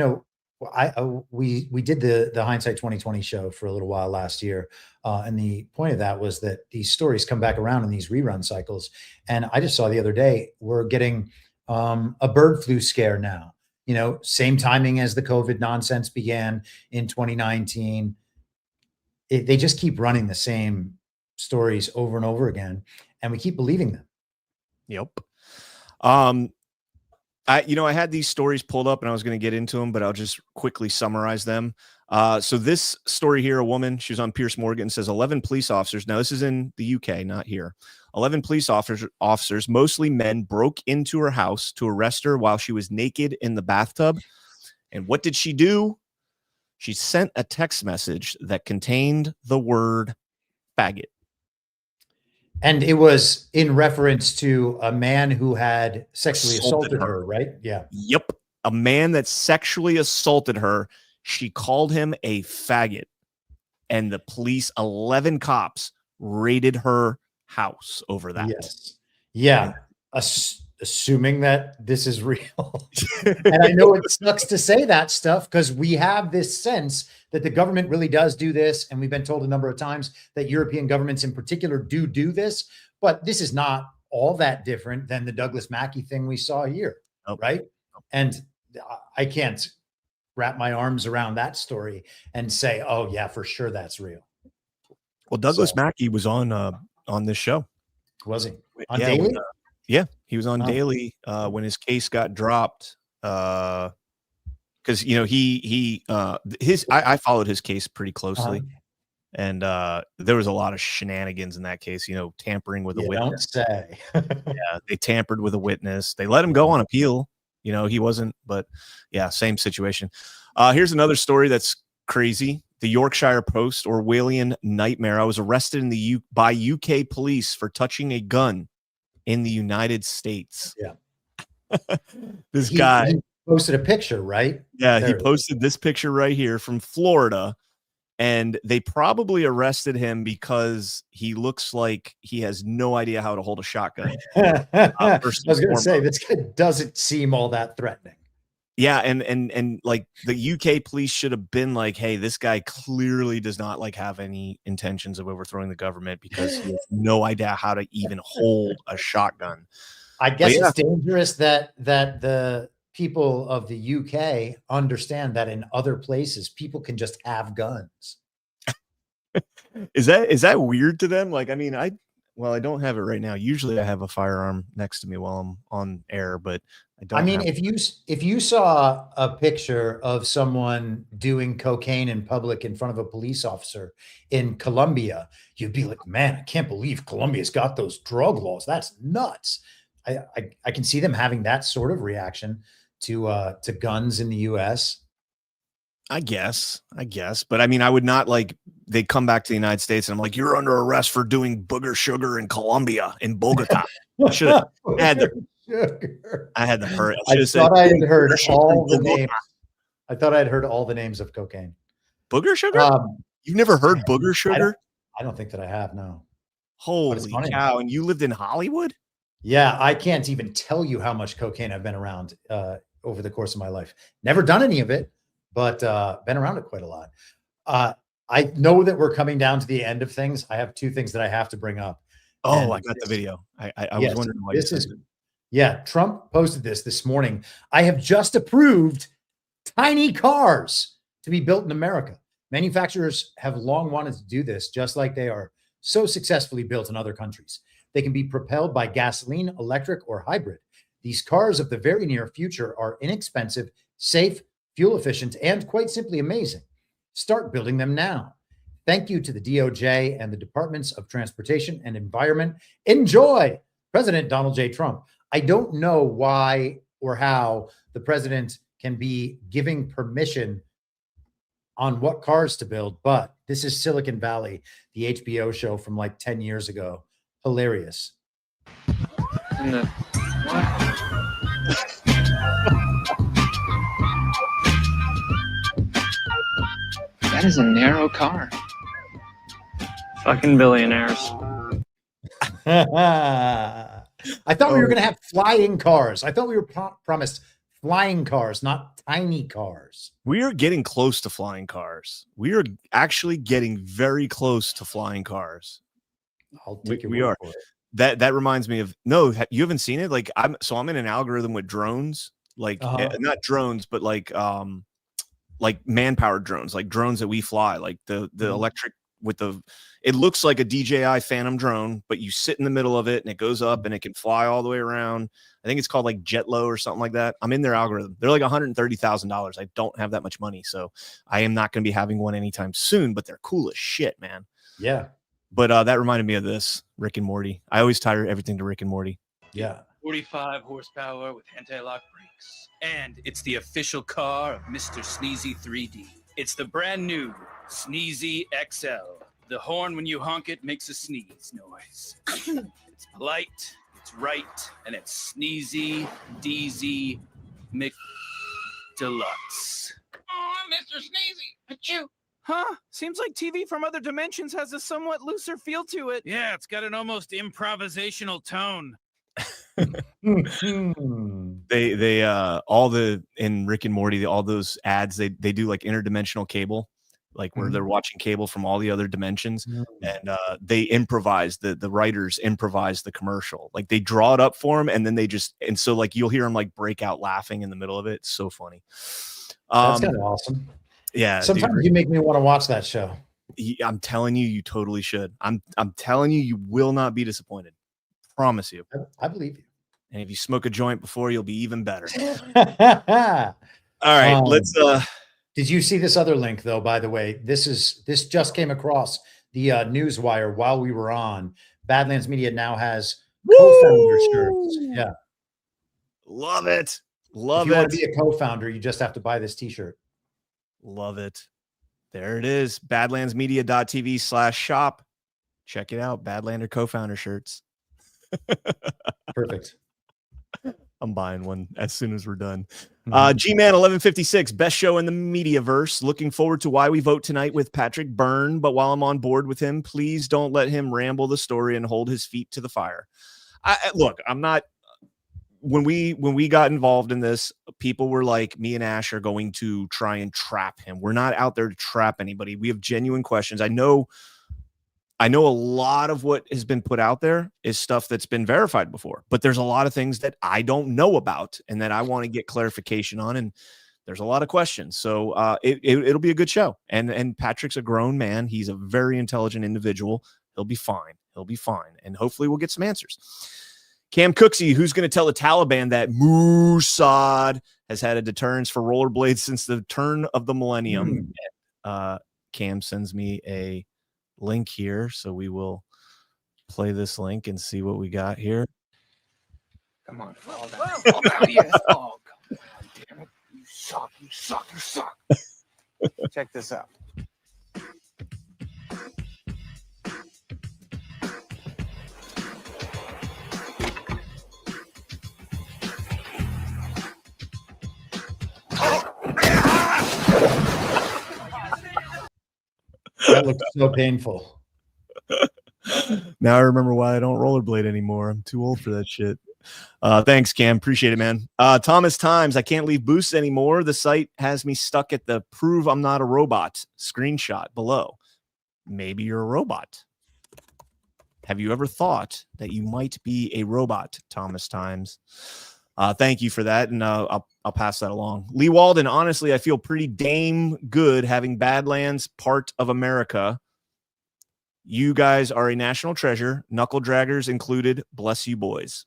Speaker 12: did the Hindsight 2020 show for a little while last year. And the point of that was that these stories come back around in these rerun cycles. And I just saw the other day, we're getting a bird flu scare now, same timing as the COVID nonsense began in 2019. They just keep running the same stories over and over again, and we keep believing them.
Speaker 2: Yep. I had these stories pulled up and I was going to get into them, but I'll just quickly summarize them. So this story here, a woman, she was on Piers Morgan, says 11 police officers. Now this is in the UK, not here. 11 police officers, mostly men, broke into her house to arrest her while she was naked in the bathtub. And what did she do? She sent a text message that contained the word faggot.
Speaker 12: And it was in reference to a man who had sexually assaulted her, right? Yeah.
Speaker 2: Yep. A man that sexually assaulted her. She called him a faggot. And the police, 11 cops, raided her house over that.
Speaker 12: Yes. Yeah. Assuming that this is real. And I know it sucks to say that stuff because we have this sense that the government really does do this. And we've been told a number of times that European governments in particular do this. But this is not all that different than the Douglas Mackey thing we saw here. Right. And I can't wrap my arms around that story and say, oh, yeah, for sure that's real.
Speaker 2: Well, Douglas Mackey was on this show.
Speaker 12: Was he? On Daily?
Speaker 2: He was on Daily when his case got dropped. Because I followed his case pretty closely, and there was a lot of shenanigans in that case. Tampering with a witness.
Speaker 12: Don't say.
Speaker 2: Yeah, they tampered with a witness. They let him go on appeal. He wasn't, but yeah, same situation. Here's another story that's crazy. The Yorkshire Post, Orwellian nightmare. I was arrested by UK police for touching a gun in the United States.
Speaker 12: Yeah.
Speaker 2: This guy.
Speaker 12: He posted a picture, right?
Speaker 2: Yeah, he posted this picture right here from Florida, and they probably arrested him because he looks like he has no idea how to hold a shotgun.
Speaker 12: I was going to say, this guy doesn't seem all that threatening.
Speaker 2: Yeah, and like the UK police should have been like, hey, this guy clearly does not have any intentions of overthrowing the government because he has no idea how to even hold a shotgun.
Speaker 12: I guess it's dangerous that the people of the UK understand that in other places people can just have guns.
Speaker 2: Is that weird to them? I don't have it right now. Usually I have a firearm next to me while I'm on air, but I don't.
Speaker 12: If you saw a picture of someone doing cocaine in public in front of a police officer in Colombia, you'd be like, man, I can't believe Colombia's got those drug laws. That's nuts. I can see them having that sort of reaction to guns in the US.
Speaker 2: I guess, but I would not they come back to the United States and I'm like, you're under arrest for doing booger sugar in Colombia, in Bogota. I had the hurt.
Speaker 12: I thought I had heard all the names. I thought I'd heard all the names of cocaine.
Speaker 2: Booger sugar? You've never heard booger sugar?
Speaker 12: I don't think that I have. No.
Speaker 2: Holy cow! And you lived in Hollywood?
Speaker 12: Yeah, I can't even tell you how much cocaine I've been around over the course of my life. Never done any of it, but been around it quite a lot. I know that we're coming down to the end of things. I have two things that I have to bring up.
Speaker 2: Oh,
Speaker 12: And
Speaker 2: I got the video. I was
Speaker 12: yes,
Speaker 2: wondering why you
Speaker 12: this
Speaker 2: said
Speaker 12: is
Speaker 2: it.
Speaker 12: yeah. Trump posted this morning. I have just approved tiny cars to be built in America. Manufacturers have long wanted to do this, just like they are so successfully built in other countries. They can be propelled by gasoline, electric, or hybrid. These cars of the very near future are inexpensive, safe, fuel efficient, and quite simply amazing. Start building them now. Thank you to the DOJ and the Departments of Transportation and Environment. Enjoy, President Donald J. Trump. I don't know why or how the president can be giving permission on what cars to build, but this is Silicon Valley, the HBO show from like 10 years ago. Hilarious.
Speaker 11: That is a narrow car. Fucking billionaires.
Speaker 12: I thought we were going to have flying cars. I thought we were promised flying cars, not tiny cars.
Speaker 2: We are getting close to flying cars. We are actually getting very close to flying cars.
Speaker 12: I'll take
Speaker 2: We are.
Speaker 12: for it.
Speaker 2: That reminds me of you haven't seen it. Like I'm in an algorithm with drones, like not drones, but like man-powered drones, like drones that we fly, like the electric with it looks like a DJI Phantom drone, but you sit in the middle of it and it goes up and it can fly all the way around. I think it's called like Jetlo or something like that. I'm in their algorithm. They're like $130,000. I don't have that much money, so I am not going to be having one anytime soon, but they're cool as shit, man.
Speaker 12: Yeah.
Speaker 2: But that reminded me of this Rick and Morty. I always tie everything to Rick and Morty.
Speaker 12: Yeah.
Speaker 13: 45 horsepower with anti-lock brakes. And it's the official car of Mr. Sneezy 3D. It's the brand new Sneezy XL. The horn, when you honk it, makes a sneeze noise. It's polite, it's right, and it's Sneezy DZ McDeluxe.
Speaker 14: Oh, Mr. Sneezy, achoo.
Speaker 13: Huh? Seems like TV from other dimensions has a somewhat looser feel to it. Yeah, it's got an almost improvisational tone.
Speaker 2: They all the in Rick and Morty, all those ads, they do like interdimensional cable, like where they're watching cable from all the other dimensions, and they improvise, the writers improvise the commercial, like they draw it up for them, and then and so like you'll hear them like break out laughing in the middle of it. It's so funny.
Speaker 12: That's kind of awesome.
Speaker 2: Yeah,
Speaker 12: sometimes you make me want to watch that show.
Speaker 2: I'm telling you, you totally should. I'm telling you, you will not be disappointed. Promise you.
Speaker 12: I believe you.
Speaker 2: And if you smoke a joint before, you'll be even better. All right, let's.
Speaker 12: Did you see this other link though? By the way, this just came across the Newswire while we were on. Badlands Media now has co-founder shirts. Yeah,
Speaker 2: love it. Love
Speaker 12: if you
Speaker 2: it.
Speaker 12: want to be a co-founder, you just have to buy this T-shirt.
Speaker 2: Love it. There it is. Badlandsmedia.tv/shop. Check it out. Badlander co-founder shirts.
Speaker 12: Perfect.
Speaker 2: I'm buying one as soon as we're done. G-Man 1156, best show in the Mediaverse. Looking forward to Why We Vote tonight with Patrick Byrne. But while I'm on board with him, please don't let him ramble the story and hold his feet to the fire. Look, I'm not. When we got involved in this, people were like, me and Ash are going to try and trap him. We're not out there to trap anybody. We have genuine questions. I know a lot of what has been put out there is stuff that's been verified before, but there's a lot of things that I don't know about and that I want to get clarification on. And there's a lot of questions. So it'll be a good show. And Patrick's a grown man. He's a very intelligent individual. He'll be fine. He'll be fine. And hopefully we'll get some answers. Cam Cooksey, who's going to tell the Taliban that Mossad has had a deterrence for rollerblades since the turn of the millennium? Cam sends me a link here, so we will play this link and see what we got here.
Speaker 14: Come on, fall down. Fall down. Yes. Oh, God damn it. You suck. You suck. You suck. Check this out.
Speaker 12: That looks so painful.
Speaker 2: Now I remember why I don't rollerblade anymore. I'm too old for that shit. Thanks, Cam. Appreciate it, man. Thomas Times, I can't leave Boost anymore. The site has me stuck at the prove I'm not a robot screenshot below. Maybe you're a robot. Have you ever thought that you might be a robot, Thomas Times? Thank you for that, and I'll pass that along. Lee Walden, honestly, I feel pretty damn good having Badlands part of America. You guys are a national treasure, knuckle draggers included. Bless you, boys.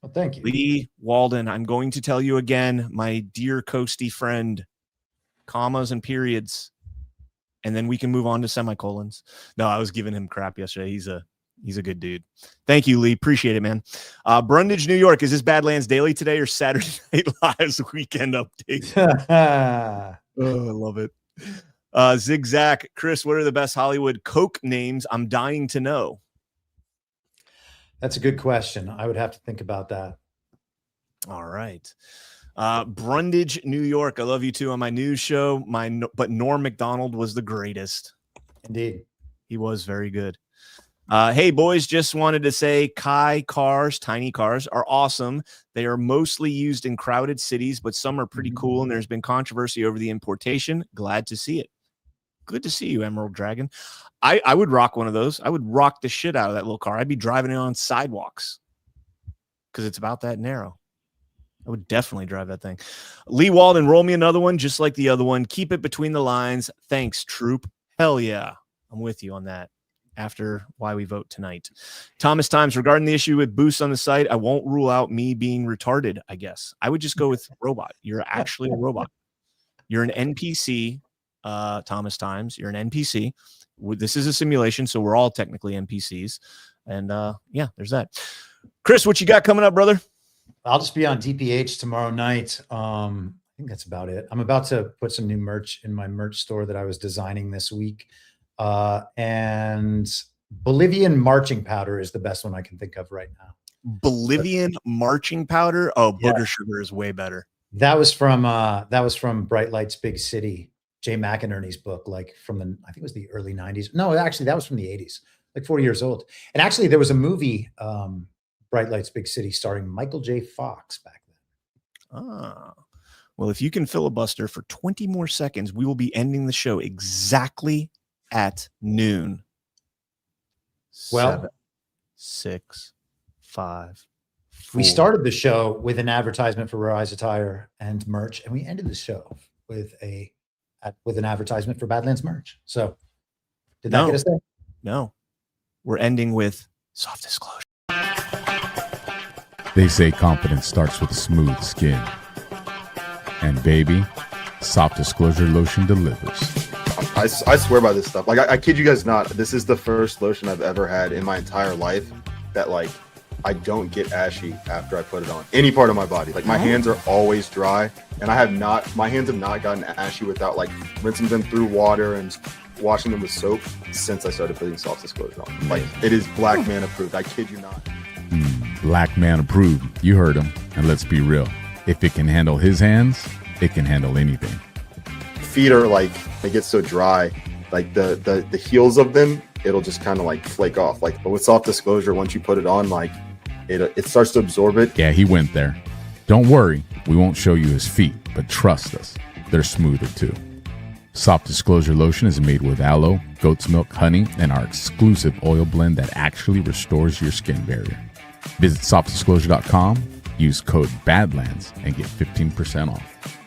Speaker 12: Well, thank you.
Speaker 2: Lee Walden, I'm going to tell you again, my dear Coasty friend, commas and periods, and then we can move on to semicolons. No, I was giving him crap yesterday. He's a good dude. Thank you, Lee. Appreciate it, man. Brundage, New York. Is this Badlands Daily today or Saturday Night Live's weekend update? Oh, I love it. Zigzag. Chris, what are the best Hollywood Coke names? I'm dying to know.
Speaker 12: That's a good question. I would have to think about that.
Speaker 2: All right. Brundage, New York. I love you too on my news show. But Norm Macdonald was the greatest.
Speaker 12: Indeed.
Speaker 2: He was very good. Hey, boys, just wanted to say Kai cars, tiny cars, are awesome. They are mostly used in crowded cities, but some are pretty cool, and there's been controversy over the importation. Glad to see it. Good to see you, Emerald Dragon. I would rock one of those. I would rock the shit out of that little car. I'd be driving it on sidewalks because it's about that narrow. I would definitely drive that thing. Lee Walden, roll me another one just like the other one. Keep it between the lines. Thanks, troop. Hell yeah. I'm with you on that. After why we vote tonight. Thomas Times, regarding the issue with boosts on the site, I won't rule out me being retarded, I guess. I would just go with robot. You're actually a robot. You're an NPC, Thomas Times. You're an NPC. This is a simulation, so we're all technically NPCs. And yeah, there's that. Chris, what you got coming up, brother?
Speaker 12: I'll just be on DPH tomorrow night. I think that's about it. I'm about to put some new merch in my merch store that I was designing this week. And Bolivian marching powder is the best one I can think of right now.
Speaker 2: Bolivian marching powder? Oh, booger sugar is way better.
Speaker 12: That was from Bright Lights Big City, Jay McInerney's book, like from the, I think it was the early 90s. No, actually that was from the 80s, like 40 years old. And actually there was a movie, Bright Lights Big City, starring Michael J. Fox back then.
Speaker 2: Ah, well, if you can filibuster for 20 more seconds, we will be ending the show exactly at noon.
Speaker 12: Well,
Speaker 2: 7, 6, 5, 4.
Speaker 12: We started the show with an advertisement for Rise Attire and merch, and we ended the show with an advertisement for Badlands merch. So did that get us there?
Speaker 2: No. We're ending with soft disclosure.
Speaker 15: They say confidence starts with a smooth skin. And baby, soft disclosure lotion delivers.
Speaker 16: I swear by this stuff. Like, I kid you guys not. This is the first lotion I've ever had in my entire life that, like, I don't get ashy after I put it on any part of my body. Like, my hands are always dry, and my hands have not gotten ashy without, like, rinsing them through water and washing them with soap since I started putting soft disclosure on. Like, it is black man approved. I kid you not.
Speaker 15: Black man approved. You heard him. And let's be real. If it can handle his hands, it can handle anything.
Speaker 16: Feet are like, they get so dry, like the heels of them, it'll just kind of like flake off. Like, but with soft disclosure, once you put it on, like it starts to absorb it.
Speaker 15: Yeah, he went there. Don't worry, we won't show you his feet, but trust us, they're smoother too. Soft disclosure lotion is made with aloe, goat's milk, honey, and our exclusive oil blend that actually restores your skin barrier. Visit softdisclosure.com, use code BADLANDS, and get 15% off.